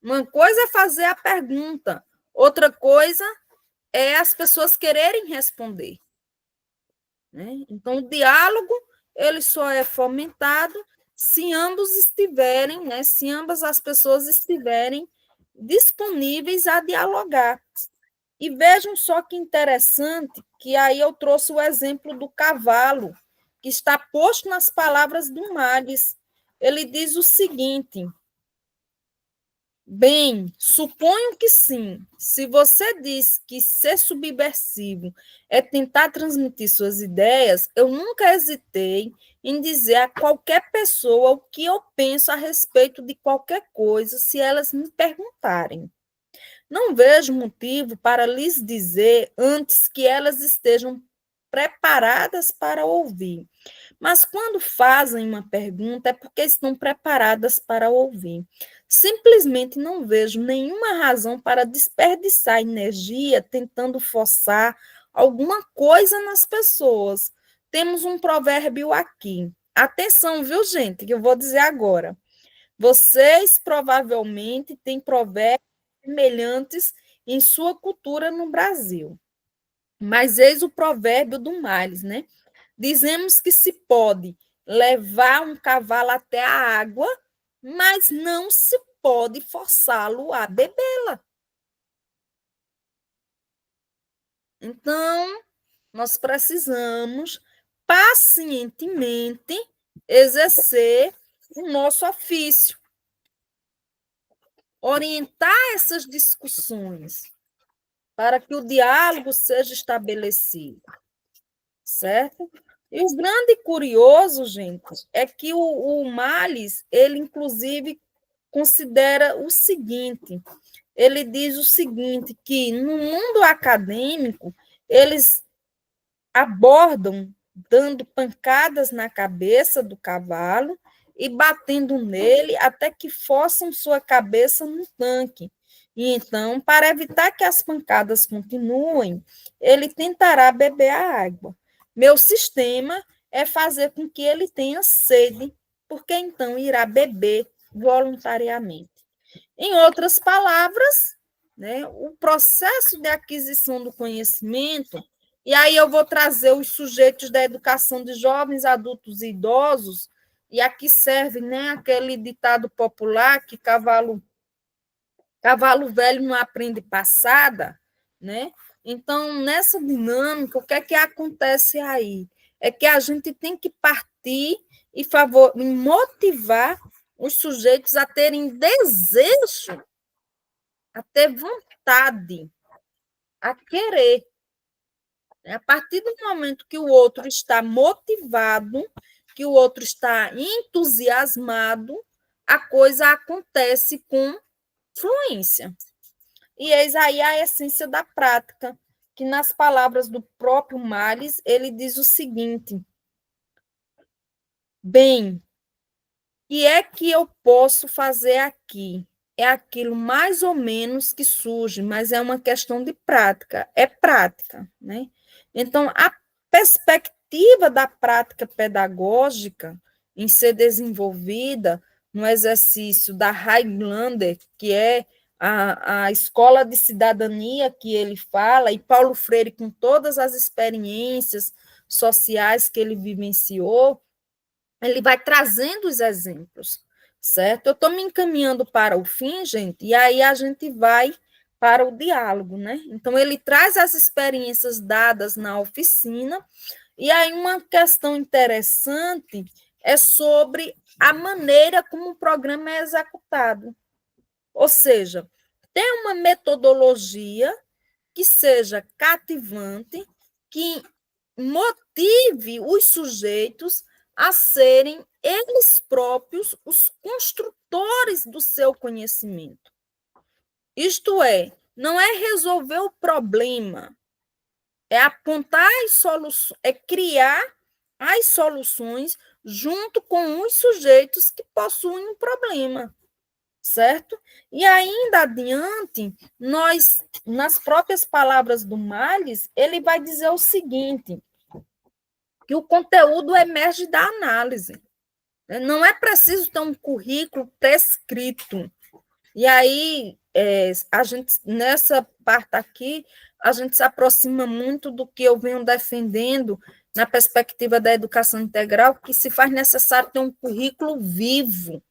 Uma coisa é fazer a pergunta, outra coisa é as pessoas quererem responder. Né? Então, o diálogo ele só é fomentado se ambos estiverem, né, se ambas as pessoas estiverem disponíveis a dialogar. E vejam só que interessante, que aí eu trouxe o exemplo do cavalo, que está posto nas palavras do Males. Ele diz o seguinte: bem, suponho que sim. Se você diz que ser subversivo é tentar transmitir suas ideias, eu nunca hesitei em dizer a qualquer pessoa o que eu penso a respeito de qualquer coisa, se elas me perguntarem. Não vejo motivo para lhes dizer antes que elas estejam preparadas para ouvir. Mas quando fazem uma pergunta é porque estão preparadas para ouvir. Simplesmente não vejo nenhuma razão para desperdiçar energia tentando forçar alguma coisa nas pessoas. Temos um provérbio aqui. Atenção, viu, gente, que eu vou dizer agora. Vocês provavelmente têm provérbios semelhantes em sua cultura no Brasil. Mas eis o provérbio do Males, né? Dizemos que se pode levar um cavalo até a água, mas não se pode forçá-lo a bebê-la. Então, nós precisamos pacientemente exercer o nosso ofício, orientar essas discussões para que o diálogo seja estabelecido, certo? E o grande curioso, gente, é que o Males, ele inclusive considera o seguinte, ele diz o seguinte, que no mundo acadêmico, eles abordam dando pancadas na cabeça do cavalo e batendo nele até que forçam sua cabeça no tanque. E então, para evitar que as pancadas continuem, ele tentará beber a água. Meu sistema é fazer com que ele tenha sede, porque então irá beber voluntariamente. Em outras palavras, né, o processo de aquisição do conhecimento, e aí eu vou trazer os sujeitos da educação de jovens, adultos e idosos, e aqui serve, né, aquele ditado popular que cavalo velho não aprende passada, né? Então, nessa dinâmica, o que acontece aí? É que a gente tem que partir e motivar os sujeitos a terem desejo, a ter vontade, a querer. A partir do momento que o outro está motivado, que o outro está entusiasmado, a coisa acontece com fluência. E eis aí a essência da prática, que nas palavras do próprio Males, ele diz o seguinte: bem, o que é que eu posso fazer aqui? É aquilo mais ou menos que surge, mas é uma questão de prática, é prática, né? Então, a perspectiva da prática pedagógica em ser desenvolvida no exercício da Highlander, que é a escola de cidadania que ele fala, e Paulo Freire, com todas as experiências sociais que ele vivenciou, ele vai trazendo os exemplos, certo? Eu estou me encaminhando para o fim, gente, e aí a gente vai para o diálogo, né? Então, ele traz as experiências dadas na oficina, e aí uma questão interessante é sobre a maneira como o programa é executado. Ou seja, tem uma metodologia que seja cativante, que motive os sujeitos a serem eles próprios os construtores do seu conhecimento. Isto é, não é resolver o problema, é apontar as soluções, é criar as soluções junto com os sujeitos que possuem um problema, certo? E ainda adiante, nós, nas próprias palavras do Males, ele vai dizer o seguinte, que o conteúdo emerge da análise. Não é preciso ter um currículo prescrito. E aí, a gente, nessa parte aqui, a gente se aproxima muito do que eu venho defendendo na perspectiva da educação integral, que se faz necessário ter um currículo vivo,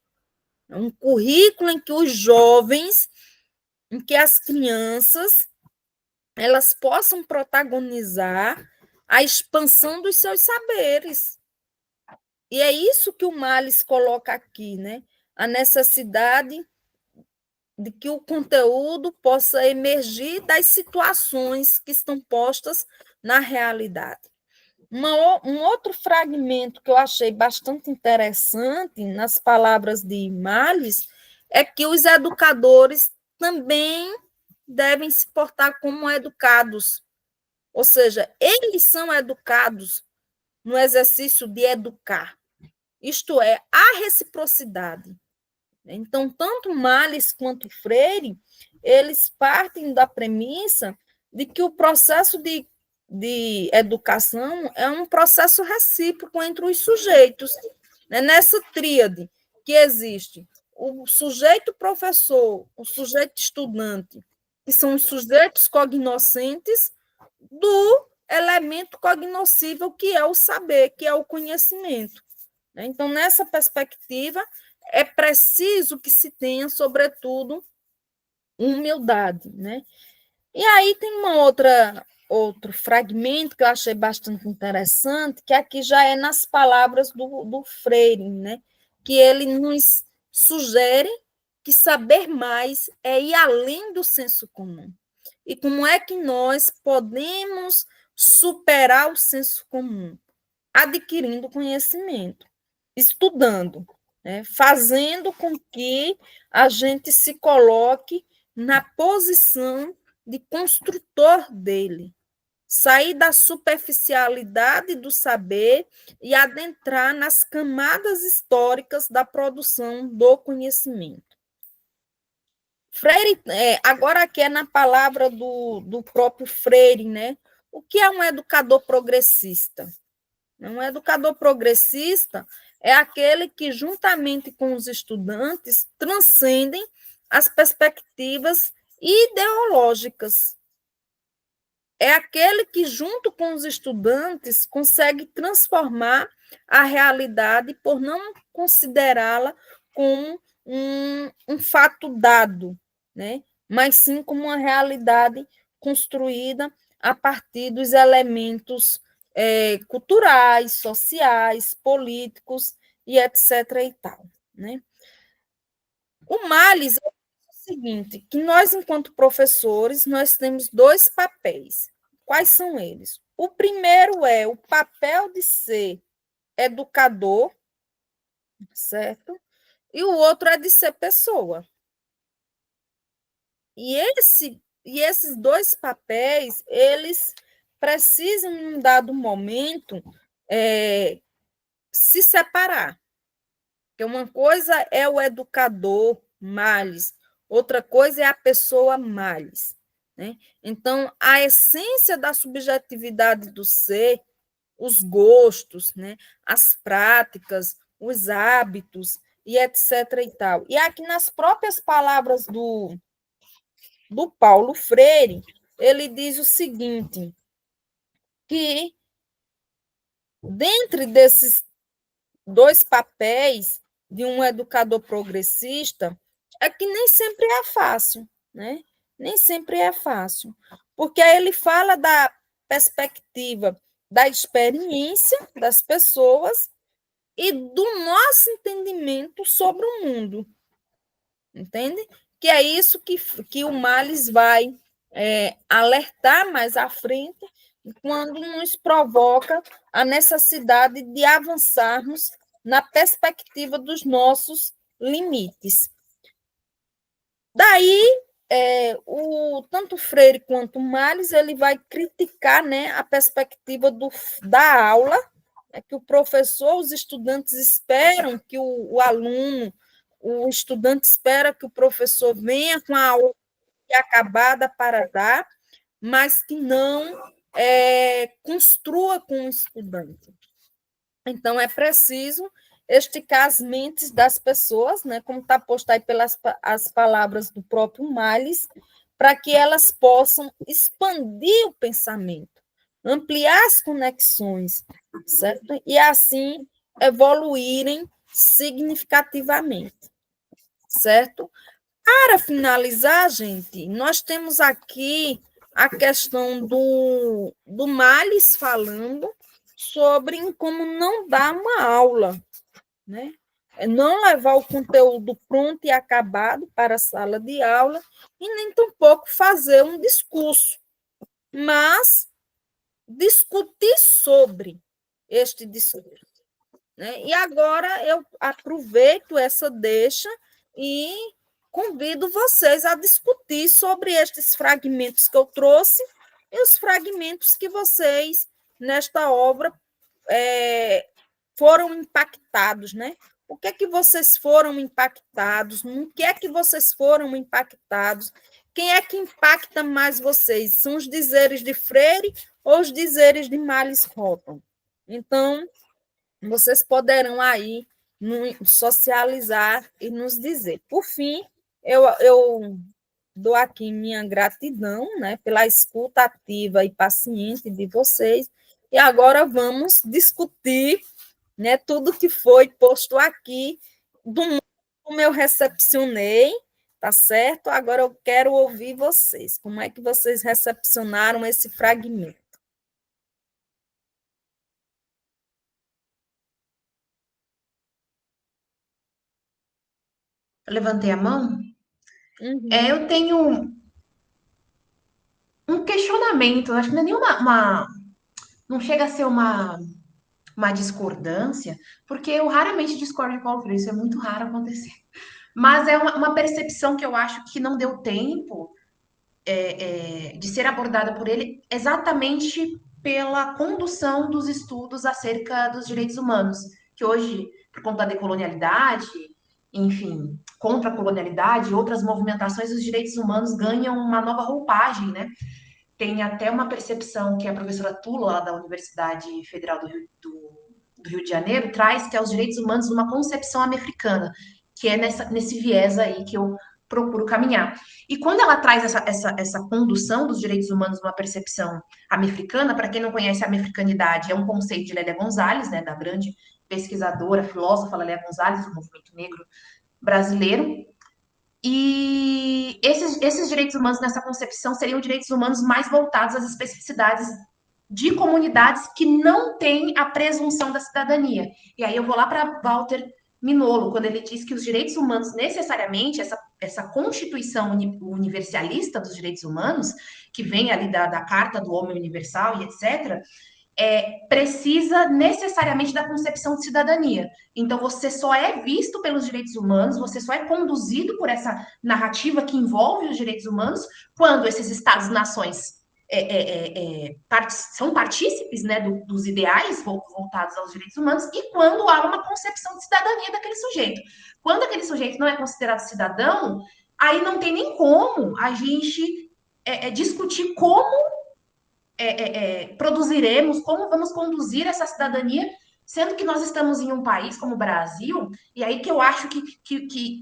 um currículo em que os jovens, em que as crianças, elas possam protagonizar a expansão dos seus saberes. E é isso que o Males coloca aqui, né? A necessidade de que o conteúdo possa emergir das situações que estão postas na realidade. Um outro fragmento que eu achei bastante interessante nas palavras de Males é que os educadores também devem se portar como educados, ou seja, eles são educados no exercício de educar, isto é, a reciprocidade. Então, tanto Males quanto Freire, eles partem da premissa de que o processo de educação é um processo recíproco entre os sujeitos. Nessa tríade que existe o sujeito professor, o sujeito estudante, que são os sujeitos cognoscentes do elemento cognoscível, que é o saber, que é o conhecimento. Então, nessa perspectiva, é preciso que se tenha, sobretudo, humildade, né? E aí tem outro fragmento que eu achei bastante interessante, que aqui já é nas palavras do Freire, né? Que ele nos sugere que saber mais é ir além do senso comum. E como é que nós podemos superar o senso comum? Adquirindo conhecimento, estudando, né? Fazendo com que a gente se coloque na posição de construtor dele, sair da superficialidade do saber e adentrar nas camadas históricas da produção do conhecimento. Freire, agora aqui é na palavra do próprio Freire, né? O que é um educador progressista? Um educador progressista é aquele que, juntamente com os estudantes, transcendem as perspectivas ideológicas. É aquele que, junto com os estudantes, consegue transformar a realidade por não considerá-la como um fato dado, né? Mas sim como uma realidade construída a partir dos elementos culturais, sociais, políticos e etc. e tal, né? O Males é o seguinte, que nós, enquanto professores, nós temos dois papéis. Quais são eles? O primeiro é o papel de ser educador, certo? E o outro é de ser pessoa. E esses dois papéis, eles precisam, em um dado momento, se separar. Porque uma coisa é o educador Males, outra coisa é a pessoa Males, né? Então, a essência da subjetividade do ser, os gostos, né? As práticas, os hábitos e etc. e tal. E aqui nas próprias palavras do Paulo Freire, ele diz o seguinte, que dentre desses dois papéis de um educador progressista, é que nem sempre é fácil, né? Nem sempre é fácil, porque aí ele fala da perspectiva da experiência das pessoas e do nosso entendimento sobre o mundo, entende? Que é isso que o Males vai alertar mais à frente, quando nos provoca a necessidade de avançarmos na perspectiva dos nossos limites. Daí, tanto Freire quanto Males, ele vai criticar, né, a perspectiva da aula, que o professor, os estudantes esperam que o aluno, o estudante espera que o professor venha com a aula acabada para dar, mas que não construa com o estudante. Então, é preciso esticar as mentes das pessoas, né, como está posto aí pelas as palavras do próprio Males, para que elas possam expandir o pensamento, ampliar as conexões, certo? E assim evoluírem significativamente, certo? Para finalizar, gente, nós temos aqui a questão do Males falando sobre como não dar uma aula, né? Não levar o conteúdo pronto e acabado para a sala de aula e nem tampouco fazer um discurso, mas discutir sobre este discurso, né? E agora eu aproveito essa deixa e convido vocês a discutir sobre estes fragmentos que eu trouxe e os fragmentos que vocês, nesta obra, foram impactados, né? O que é que vocês foram impactados? No que é que vocês foram impactados? Quem é que impacta mais vocês? São os dizeres de Freire ou os dizeres de Miles Houghton? Então, vocês poderão aí socializar e nos dizer. Por fim, eu dou aqui minha gratidão, né, pela escuta ativa e paciente de vocês, e agora vamos discutir, né, tudo que foi posto aqui, do modo como eu recepcionei, tá certo? Agora eu quero ouvir vocês. Como é que vocês recepcionaram esse fragmento? Eu levantei a mão. Uhum. Eu tenho um questionamento, acho que não é nenhuma, não chega a ser uma discordância, porque eu raramente discordo de Paulo Freire, isso é muito raro acontecer. Mas é uma percepção que eu acho que não deu tempo de ser abordada por ele exatamente pela condução dos estudos acerca dos direitos humanos, que hoje, por conta da decolonialidade, enfim, contra a colonialidade e outras movimentações, os direitos humanos ganham uma nova roupagem, né? Tem até uma percepção que a professora Tula, lá da Universidade Federal do Rio de Janeiro, traz, que é os direitos humanos numa concepção americana, que é nesse viés aí que eu procuro caminhar. E quando ela traz essa condução dos direitos humanos numa percepção americana, para quem não conhece a americanidade, é um conceito de Lélia Gonzalez, né, da grande pesquisadora, filósofa Lélia Gonzalez, do movimento negro brasileiro. E esses direitos humanos nessa concepção seriam direitos humanos mais voltados às especificidades de comunidades que não têm a presunção da cidadania. E aí eu vou lá para Walter Mignolo, quando ele diz que os direitos humanos, necessariamente, essa constituição universalista dos direitos humanos, que vem ali da Carta do Homem Universal e etc., precisa necessariamente da concepção de cidadania. Então, você só é visto pelos direitos humanos, você só é conduzido por essa narrativa que envolve os direitos humanos quando esses Estados-nações são partícipes, né, dos ideais voltados aos direitos humanos e quando há uma concepção de cidadania daquele sujeito. Quando aquele sujeito não é considerado cidadão, aí não tem nem como a gente discutir como produziremos, como vamos conduzir essa cidadania, sendo que nós estamos em um país como o Brasil, e aí que eu acho que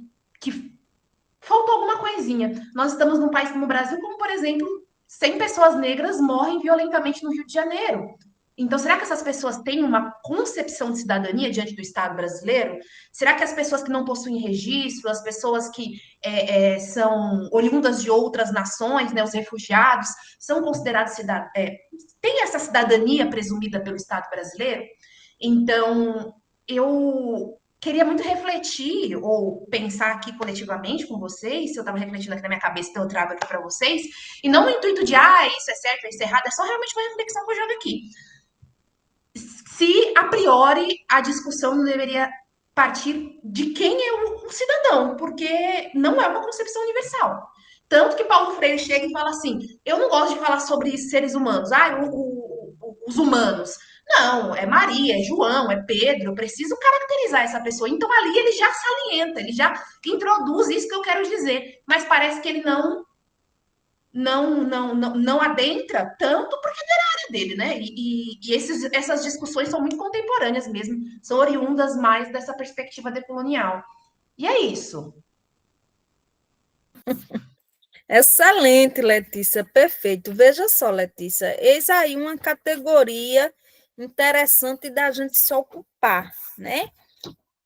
faltou alguma coisinha. Nós estamos num país como o Brasil, como, por exemplo, 100 pessoas negras morrem violentamente no Rio de Janeiro. Então, será que essas pessoas têm uma concepção de cidadania diante do Estado brasileiro? Será que as pessoas que não possuem registro, as pessoas que são oriundas de outras nações, né, os refugiados, são considerados têm essa cidadania presumida pelo Estado brasileiro? Então, eu queria muito refletir ou pensar aqui coletivamente com vocês, se eu estava refletindo aqui na minha cabeça, então eu trago aqui para vocês, e não no intuito de, isso é certo, isso é errado, é só realmente uma reflexão que eu jogo aqui. Se, a priori, a discussão não deveria partir de quem é o cidadão, porque não é uma concepção universal. Tanto que Paulo Freire chega e fala assim, eu não gosto de falar sobre seres humanos, os humanos. Não, é Maria, é João, é Pedro, eu preciso caracterizar essa pessoa. Então, ali ele já salienta, ele já introduz isso que eu quero dizer, mas parece que ele não adentra tanto porque não era a área dele, né? E essas discussões são muito contemporâneas mesmo, são oriundas mais dessa perspectiva decolonial. E é isso. Excelente, Letícia, perfeito. Veja só, Letícia, eis aí uma categoria interessante da gente se ocupar, né?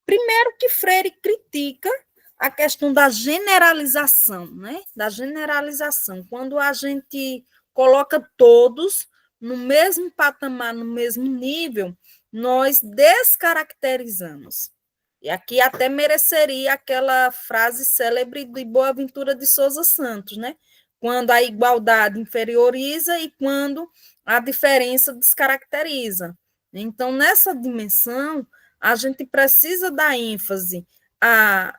Primeiro que Freire critica a questão da generalização, né? Da generalização, quando a gente coloca todos no mesmo patamar, no mesmo nível, nós descaracterizamos. E aqui até mereceria aquela frase célebre de Boaventura de Souza Santos, né? quando a igualdade inferioriza e quando a diferença descaracteriza. Então, nessa dimensão, a gente precisa dar ênfase à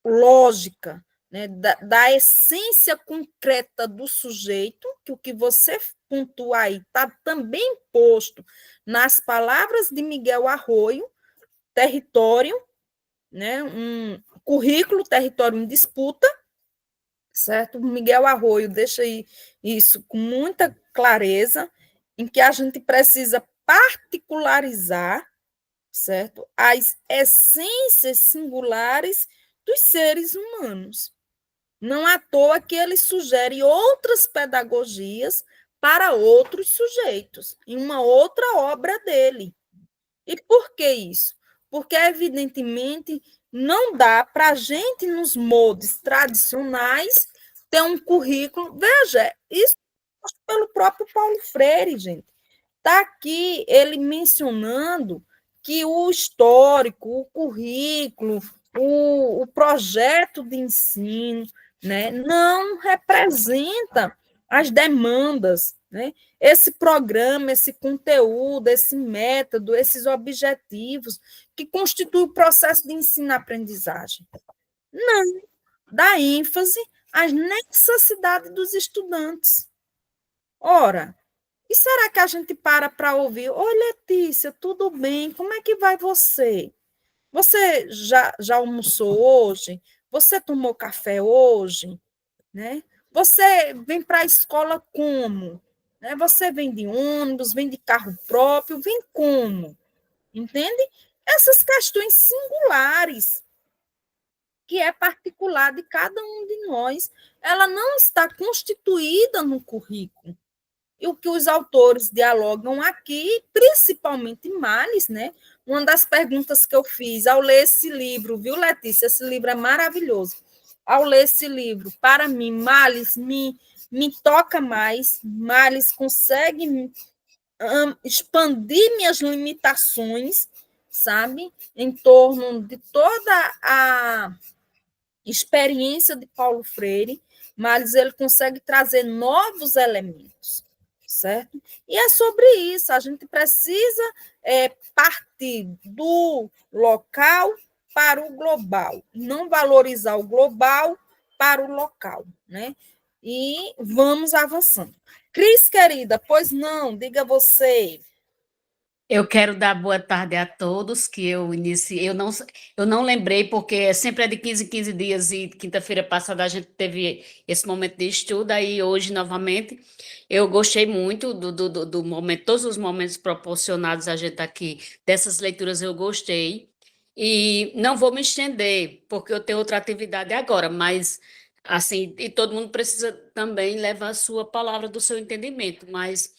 lógica, né, da essência concreta do sujeito, que o que você pontua aí está também posto nas palavras de Miguel Arroyo, território, né, um currículo, território em disputa, certo? Miguel Arroyo deixa aí isso com muita clareza, em que a gente precisa particularizar, certo? As essências singulares dos seres humanos. Não à toa que ele sugere outras pedagogias para outros sujeitos, em uma outra obra dele. E por que isso? Porque, evidentemente, não dá para a gente, nos moldes tradicionais, ter um currículo. Veja, isso pelo próprio Paulo Freire, gente. Está aqui ele mencionando que o histórico, o currículo, o projeto de ensino, né, não representa as demandas, né? Esse programa, esse conteúdo, esse método, esses objetivos que constituem o processo de ensino-aprendizagem. Não, dá ênfase às necessidades dos estudantes. Ora, e será que a gente para ouvir? Oi, Letícia, tudo bem? Como é que vai você? Você já almoçou hoje? Você tomou café hoje? Né? Você vem para a escola como? Né? Você vem de ônibus, vem de carro próprio, vem como? Entende? Essas questões singulares, que é particular de cada um de nós, ela não está constituída no currículo. E o que os autores dialogam aqui, principalmente Males, né? Uma das perguntas que eu fiz ao ler esse livro, viu, Letícia? Esse livro é maravilhoso. Ao ler esse livro, para mim, Males me toca mais, Males consegue expandir minhas limitações, sabe? Em torno de toda a experiência de Paulo Freire, mas ele consegue trazer novos elementos, certo? E é sobre isso, a gente precisa partir do local para o global, não valorizar o global para o local, né? E vamos avançando. Cris, querida, pois não, diga você. Eu quero dar boa tarde a todos, que eu iniciei, eu não lembrei, porque sempre é de 15 em 15 dias, e quinta-feira passada a gente teve esse momento de estudo, aí hoje, novamente, eu gostei muito do momento, todos os momentos proporcionados a gente aqui, dessas leituras eu gostei, e não vou me estender, porque eu tenho outra atividade agora, mas, assim, e todo mundo precisa também levar a sua palavra do seu entendimento, mas...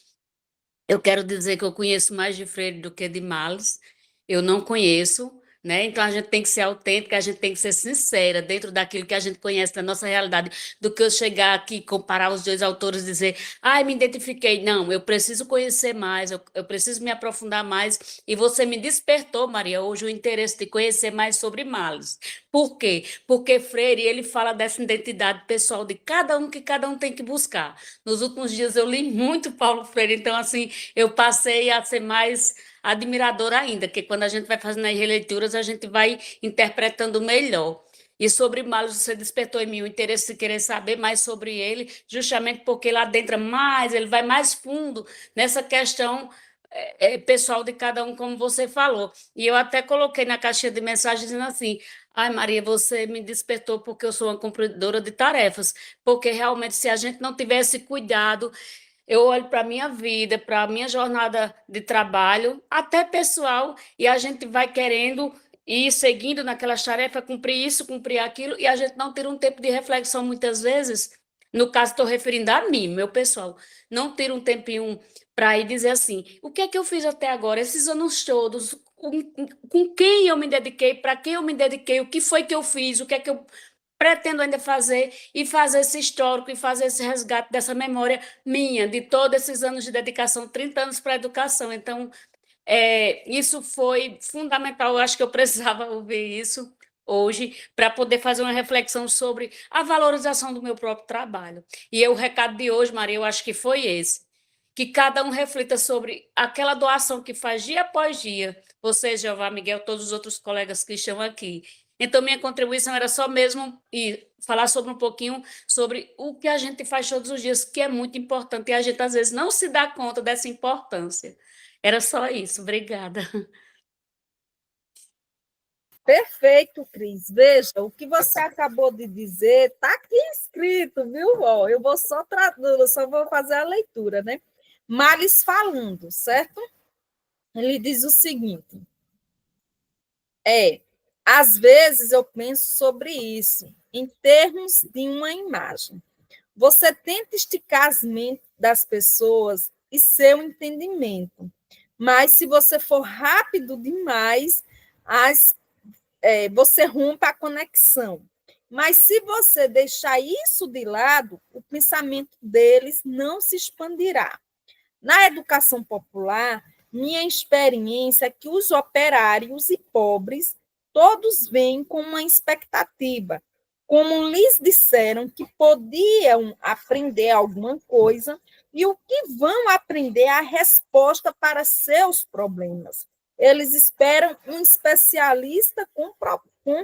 Eu quero dizer que eu conheço mais de Freire do que de Males. Eu não conheço, né? Então a gente tem que ser autêntica, a gente tem que ser sincera dentro daquilo que a gente conhece da nossa realidade, do que eu chegar aqui e comparar os dois autores e dizer, ai, me identifiquei. Não, eu preciso conhecer mais, eu preciso me aprofundar mais. E você me despertou, Maria, hoje o interesse de conhecer mais sobre Males. Por quê? Porque Freire, ele fala dessa identidade pessoal de cada um que cada um tem que buscar. Nos últimos dias eu li muito Paulo Freire, então assim, eu passei a ser mais admiradora ainda, que quando a gente vai fazendo as releituras, a gente vai interpretando melhor. E sobre Malus, você despertou em mim o interesse de querer saber mais sobre ele, justamente porque ele adentra mais, ele vai mais fundo nessa questão pessoal de cada um, como você falou. E eu até coloquei na caixinha de mensagens dizendo assim, ai, Maria, você me despertou porque eu sou uma cumpridora de tarefas, porque realmente se a gente não tivesse cuidado, eu olho para a minha vida, para a minha jornada de trabalho, até pessoal, e a gente vai querendo ir seguindo naquelas tarefas, cumprir isso, cumprir aquilo, e a gente não ter um tempo de reflexão muitas vezes. No caso, estou referindo a mim, meu pessoal. Não ter um tempinho para ir dizer assim, o que é que eu fiz até agora, esses anos todos, com quem eu me dediquei, para quem eu me dediquei, o que foi que eu fiz, o que é que eu pretendo ainda fazer e fazer esse histórico e fazer esse resgate dessa memória minha, de todos esses anos de dedicação, 30 anos para a educação. Então, isso foi fundamental, eu acho que eu precisava ouvir isso, hoje para poder fazer uma reflexão sobre a valorização do meu próprio trabalho. E o recado de hoje, Maria, eu acho que foi esse, que cada um reflita sobre aquela doação que faz dia após dia, você, Jeová, Miguel, todos os outros colegas que estão aqui. Então, minha contribuição era só mesmo falar sobre um pouquinho sobre o que a gente faz todos os dias, que é muito importante, e a gente às vezes não se dá conta dessa importância. Era só isso, obrigada. Perfeito, Cris. Veja, o que você acabou de dizer está aqui escrito, viu? Ó, eu vou só traduzir, só vou fazer a leitura, né? Males falando, certo? Ele diz o seguinte: às vezes eu penso sobre isso, em termos de uma imagem. Você tenta esticar as mentes das pessoas e seu entendimento, mas se você for rápido demais, você rompe a conexão. Mas se você deixar isso de lado, o pensamento deles não se expandirá. Na educação popular, minha experiência é que os operários e pobres todos vêm com uma expectativa. Como lhes disseram que podiam aprender alguma coisa e o que vão aprender é a resposta para seus problemas. Eles esperam um especialista com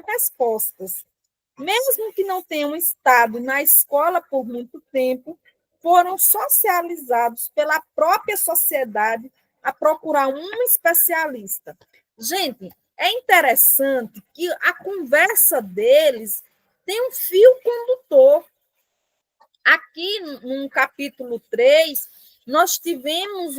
respostas. Mesmo que não tenham estado na escola por muito tempo, foram socializados pela própria sociedade a procurar um especialista. Gente, é interessante que a conversa deles tem um fio condutor. Aqui, no capítulo 3, nós tivemos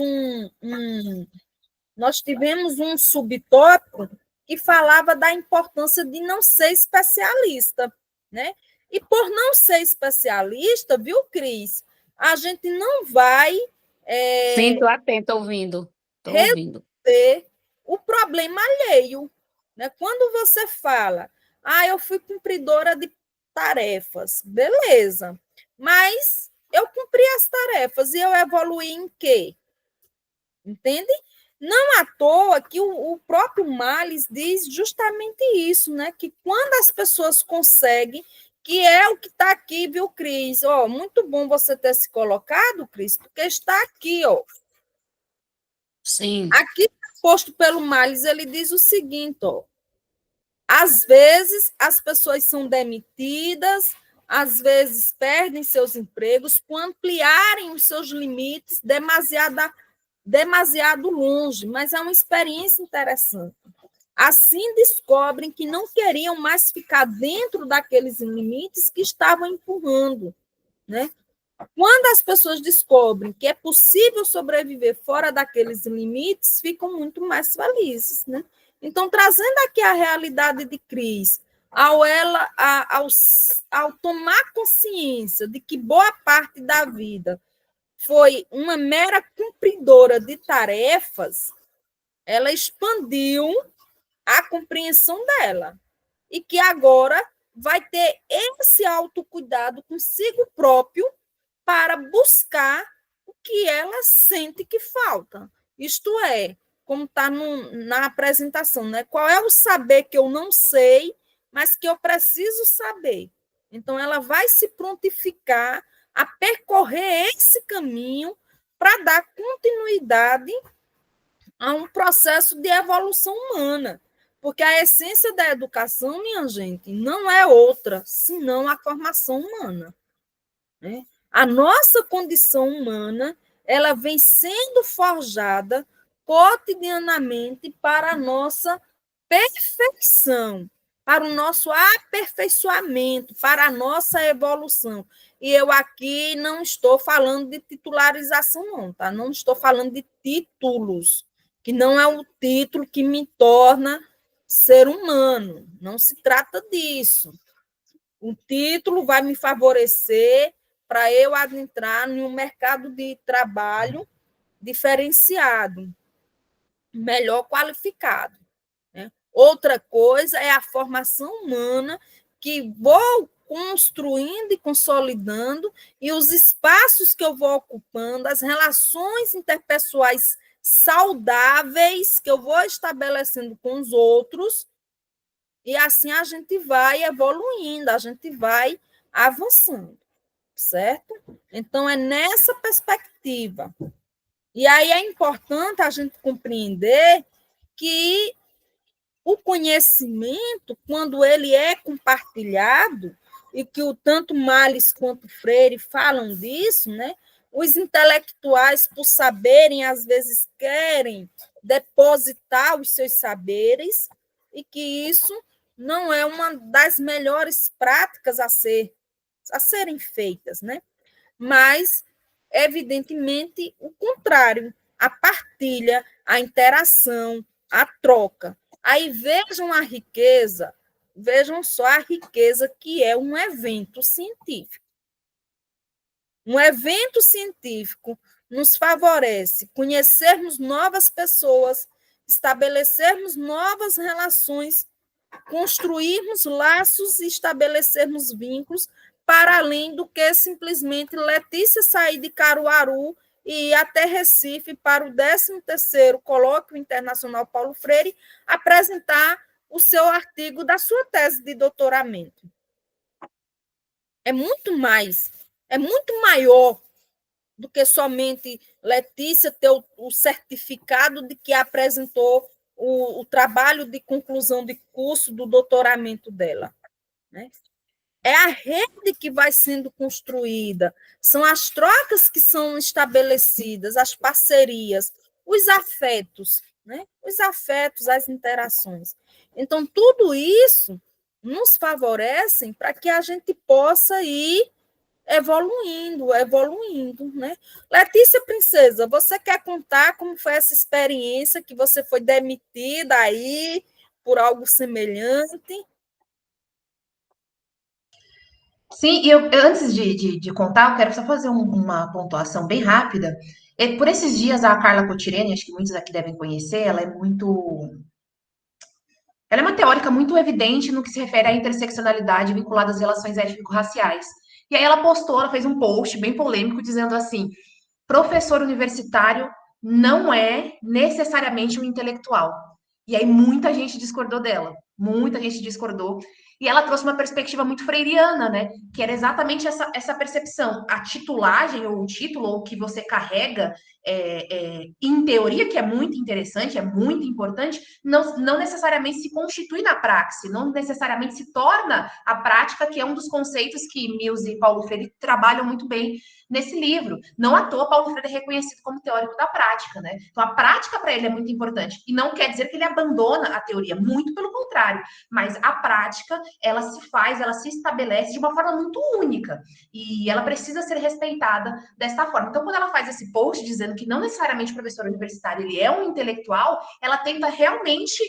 um subtópico que falava da importância de não ser especialista, né? E por não ser especialista, viu, Cris? A gente não vai Sim, estou atenta, ouvindo. Estou ouvindo. resolver o problema alheio, né? Quando você fala, eu fui cumpridora de tarefas, beleza, mas eu cumpri as tarefas e eu evoluí em quê? Entende? Não à toa que o próprio Males diz justamente isso, né? Que quando as pessoas conseguem, que é o que está aqui, viu, Cris? Muito bom você ter se colocado, Cris, porque está aqui, ó. Sim. Aqui, posto pelo Males, ele diz o seguinte, ó. Às vezes, as pessoas são demitidas, às vezes perdem seus empregos por ampliarem os seus limites demasiado longe, mas é uma experiência interessante. Assim, descobrem que não queriam mais ficar dentro daqueles limites que estavam empurrando, né? Quando as pessoas descobrem que é possível sobreviver fora daqueles limites, ficam muito mais felizes, né? Então, trazendo aqui a realidade de Cris, ao tomar consciência de que boa parte da vida foi uma mera cumpridora de tarefas, ela expandiu a compreensão dela. E que agora vai ter esse autocuidado consigo próprio para buscar o que ela sente que falta. Isto é, como está na apresentação, né? Qual é o saber que eu não sei, mas que eu preciso saber? Então, ela vai se prontificar a percorrer esse caminho para dar continuidade a um processo de evolução humana. Porque a essência da educação, minha gente, não é outra, senão a formação humana, né? A nossa condição humana, ela vem sendo forjada cotidianamente para a nossa perfeição, para o nosso aperfeiçoamento, para a nossa evolução. E eu aqui não estou falando de titularização, não, tá? Não estou falando de títulos, que não é o título que me torna ser humano. Não se trata disso. O título vai me favorecer para eu adentrar em um mercado de trabalho diferenciado, melhor qualificado, né? Outra coisa é a formação humana que vou construindo e consolidando, e os espaços que eu vou ocupando, as relações interpessoais saudáveis que eu vou estabelecendo com os outros, E assim a gente vai evoluindo, a gente vai avançando, certo? Então, é nessa perspectiva. E aí é importante a gente compreender que o conhecimento, quando ele é compartilhado, e que o tanto Males quanto Freire falam disso, né? Os intelectuais, por saberem, às vezes querem depositar os seus saberes, e que isso não é uma das melhores práticas a serem feitas, né? Mas, evidentemente, o contrário, a partilha, a interação, a troca. Aí vejam só a riqueza que é um evento científico. Um evento científico nos favorece conhecermos novas pessoas, estabelecermos novas relações, construirmos laços e estabelecermos vínculos, para além do que simplesmente Letícia sair de Caruaru e ir até Recife para o 13º Colóquio Internacional Paulo Freire apresentar o seu artigo da sua tese de doutoramento. É muito mais, é muito maior do que somente Letícia ter o certificado de que apresentou o trabalho de conclusão de curso do doutoramento dela, né? É a rede que vai sendo construída, são as trocas que são estabelecidas, as parcerias, os afetos, né? Os afetos, as interações. Então, tudo isso nos favorece para que a gente possa ir evoluindo, né? Letícia Princesa, você quer contar como foi essa experiência que você foi demitida aí por algo semelhante? Sim, e antes de contar, eu quero só fazer uma pontuação bem rápida. Por esses dias, a Carla Cotirene, acho que muitos aqui devem conhecer, ela é uma teórica muito evidente no que se refere à interseccionalidade vinculada às relações étnico-raciais. E aí ela fez um post bem polêmico dizendo assim: professor universitário não é necessariamente um intelectual. E aí muita gente discordou dela, muita gente discordou. E ela trouxe uma perspectiva muito freiriana, né? Que era exatamente essa percepção. A titulagem, ou o título, ou o que você carrega, em teoria, que é muito interessante, é muito importante, não necessariamente se constitui na praxe, não necessariamente se torna a prática, que é um dos conceitos que Mills e Paulo Freire trabalham muito bem nesse livro. Não à toa, Paulo Freire é reconhecido como teórico da prática, né? Então, a prática para ele é muito importante. E não quer dizer que ele abandona a teoria, muito pelo contrário. Mas a prática, ela se estabelece de uma forma muito única. E ela precisa ser respeitada desta forma. Então, quando ela faz esse post dizendo que não necessariamente o professor universitário ele é um intelectual, ela tenta realmente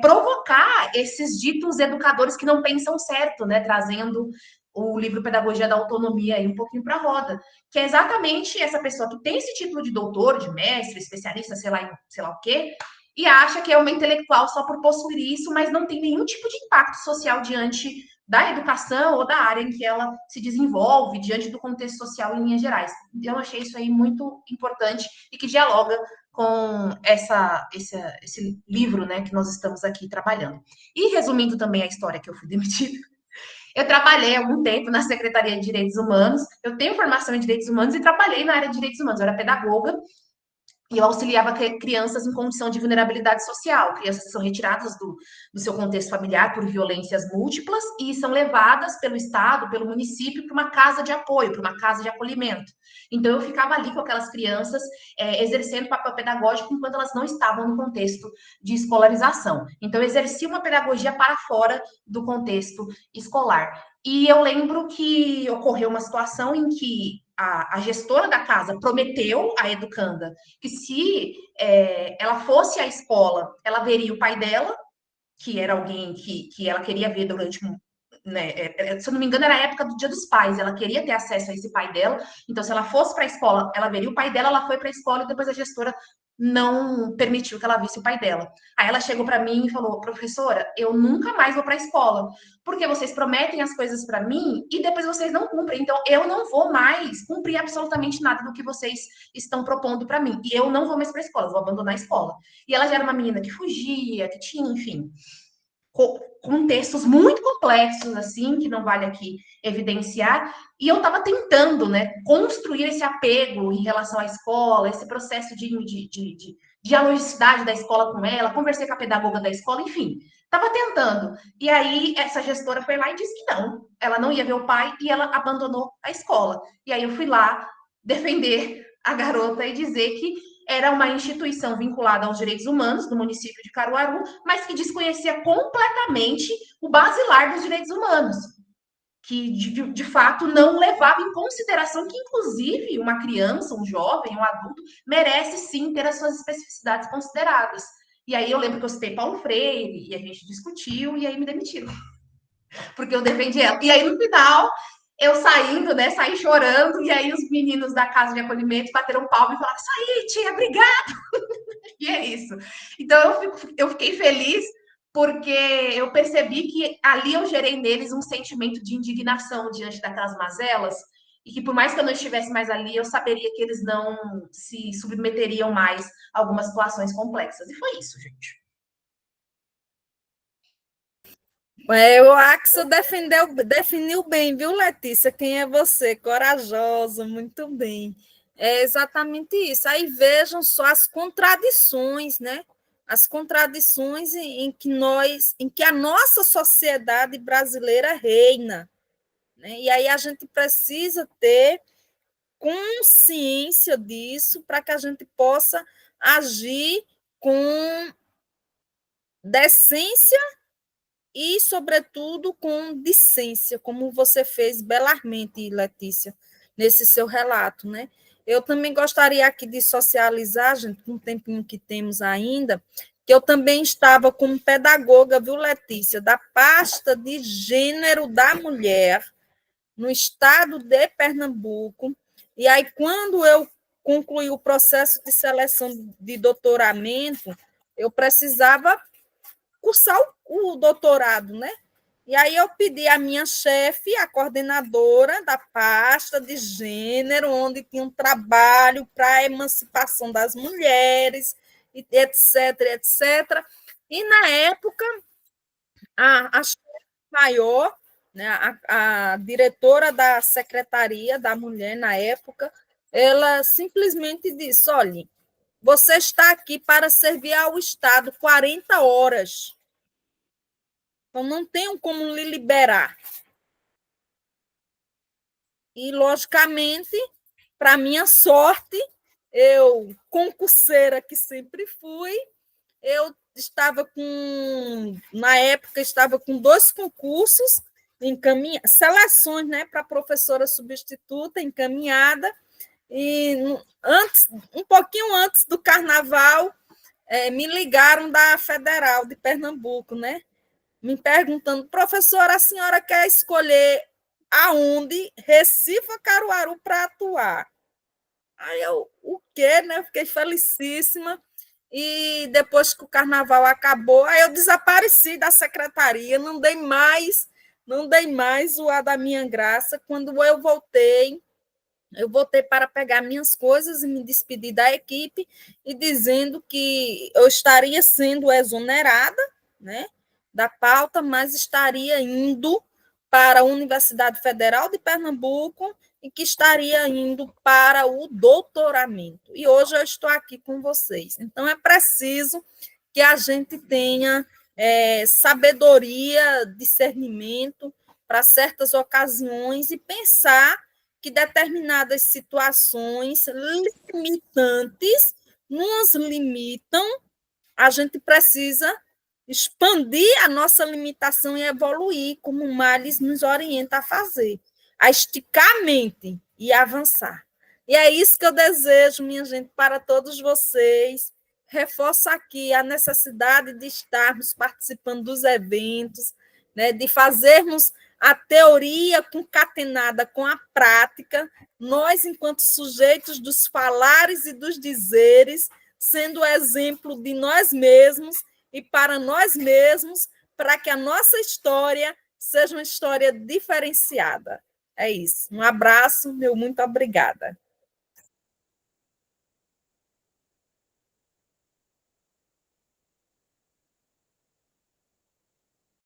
provocar esses ditos educadores que não pensam certo, né? Trazendo o livro Pedagogia da Autonomia aí um pouquinho para a roda, que é exatamente essa pessoa que tem esse título de doutor, de mestre, especialista, sei lá o quê, e acha que é uma intelectual só por possuir isso, mas não tem nenhum tipo de impacto social diante da educação ou da área em que ela se desenvolve, diante do contexto social em linhas gerais. Então, eu achei isso aí muito importante e que dialoga com esse livro, né, que nós estamos aqui trabalhando. E resumindo também a história que eu fui demitida, eu trabalhei algum tempo na Secretaria de Direitos Humanos, eu tenho formação em Direitos Humanos e trabalhei na área de Direitos Humanos, eu era pedagoga e eu auxiliava crianças em condição de vulnerabilidade social, crianças que são retiradas do seu contexto familiar por violências múltiplas e são levadas pelo Estado, pelo município, para uma casa de apoio, para uma casa de acolhimento. Então, eu ficava ali com aquelas crianças, exercendo papel pedagógico enquanto elas não estavam no contexto de escolarização. Então, eu exercia uma pedagogia para fora do contexto escolar. E eu lembro que ocorreu uma situação em que a gestora da casa prometeu à educanda que se ela fosse à escola, ela veria o pai dela, que era alguém que ela queria ver durante né, se eu não me engano, era a época do Dia dos Pais, ela queria ter acesso a esse pai dela, então se ela fosse para a escola, ela veria o pai dela, ela foi para a escola e depois a gestora não permitiu que ela visse o pai dela. Aí ela chegou para mim e falou: professora, eu nunca mais vou para a escola, porque vocês prometem as coisas para mim e depois vocês não cumprem, então eu não vou mais cumprir absolutamente nada do que vocês estão propondo para mim, e eu não vou mais para a escola, vou abandonar a escola. E ela já era uma menina que fugia, que tinha, enfim, contextos muito complexos, assim, que não vale aqui evidenciar, e eu estava tentando, né, construir esse apego em relação à escola, esse processo de dialogicidade da escola com ela, conversei com a pedagoga da escola, enfim, estava tentando. E aí essa gestora foi lá e disse que não, ela não ia ver o pai e ela abandonou a escola. E aí eu fui lá defender a garota e dizer que era uma instituição vinculada aos direitos humanos do município de Caruaru, mas que desconhecia completamente o basilar dos direitos humanos, que de fato não levava em consideração que, inclusive, uma criança, um jovem, um adulto, merece sim ter as suas especificidades consideradas. E aí eu lembro que eu citei Paulo Freire, e a gente discutiu, e aí me demitiram, porque eu defendi ela. E aí, no final, eu saindo, né, saí chorando, e aí os meninos da casa de acolhimento bateram palma e falaram, saí, tia, obrigado! E é isso. Então, eu fiquei feliz porque eu percebi que ali eu gerei neles um sentimento de indignação diante daquelas mazelas, e que por mais que eu não estivesse mais ali, eu saberia que eles não se submeteriam mais a algumas situações complexas. E foi isso, gente. O Axel definiu bem, viu, Letícia? Quem é você? Corajosa, muito bem. É exatamente isso. Aí vejam só as contradições, né? As contradições em que a nossa sociedade brasileira reina, né? E aí a gente precisa ter consciência disso para que a gente possa agir com decência e, sobretudo, com decência, como você fez belarmente, Letícia, nesse seu relato, né? Eu também gostaria aqui de socializar, gente, com o tempinho que temos ainda, que eu também estava como pedagoga, viu, Letícia, da pasta de gênero da mulher no estado de Pernambuco, e aí, quando eu concluí o processo de seleção de doutoramento, eu precisava cursar o doutorado, né? E aí eu pedi à minha chefe, a coordenadora da pasta de gênero, onde tinha um trabalho para a emancipação das mulheres, etc, etc. E, na época, a chefe maior, né, a diretora da Secretaria da Mulher, na época, ela simplesmente disse, olha, você está aqui para servir ao Estado 40 horas. Então, não tenho como lhe liberar. E, logicamente, para minha sorte, eu, concurseira que sempre fui, eu estava na época, estava com 2 concursos, seleções, né, para professora substituta encaminhada, e um pouquinho antes do carnaval, me ligaram da Federal de Pernambuco, né? Me perguntando, professora, a senhora quer escolher aonde? Recife ou Caruaru para atuar? Aí eu, o quê, né? Eu fiquei felicíssima. E depois que o carnaval acabou, aí eu desapareci da secretaria, não dei mais o ar da minha graça. Quando eu voltei para pegar minhas coisas e me despedir da equipe e dizendo que eu estaria sendo exonerada, né, da pauta, mas estaria indo para a Universidade Federal de Pernambuco e que estaria indo para o doutoramento. E hoje eu estou aqui com vocês. Então, é preciso que a gente tenha sabedoria, discernimento para certas ocasiões e pensar que determinadas situações limitantes nos limitam, a gente precisa expandir a nossa limitação e evoluir, como o Males nos orienta a fazer, a esticar a mente e avançar. E é isso que eu desejo, minha gente, para todos vocês. Reforço aqui a necessidade de estarmos participando dos eventos, né, de fazermos a teoria concatenada com a prática, nós, enquanto sujeitos dos falares e dos dizeres, sendo exemplo de nós mesmos e para nós mesmos, para que a nossa história seja uma história diferenciada. É isso. Um abraço, meu muito obrigada.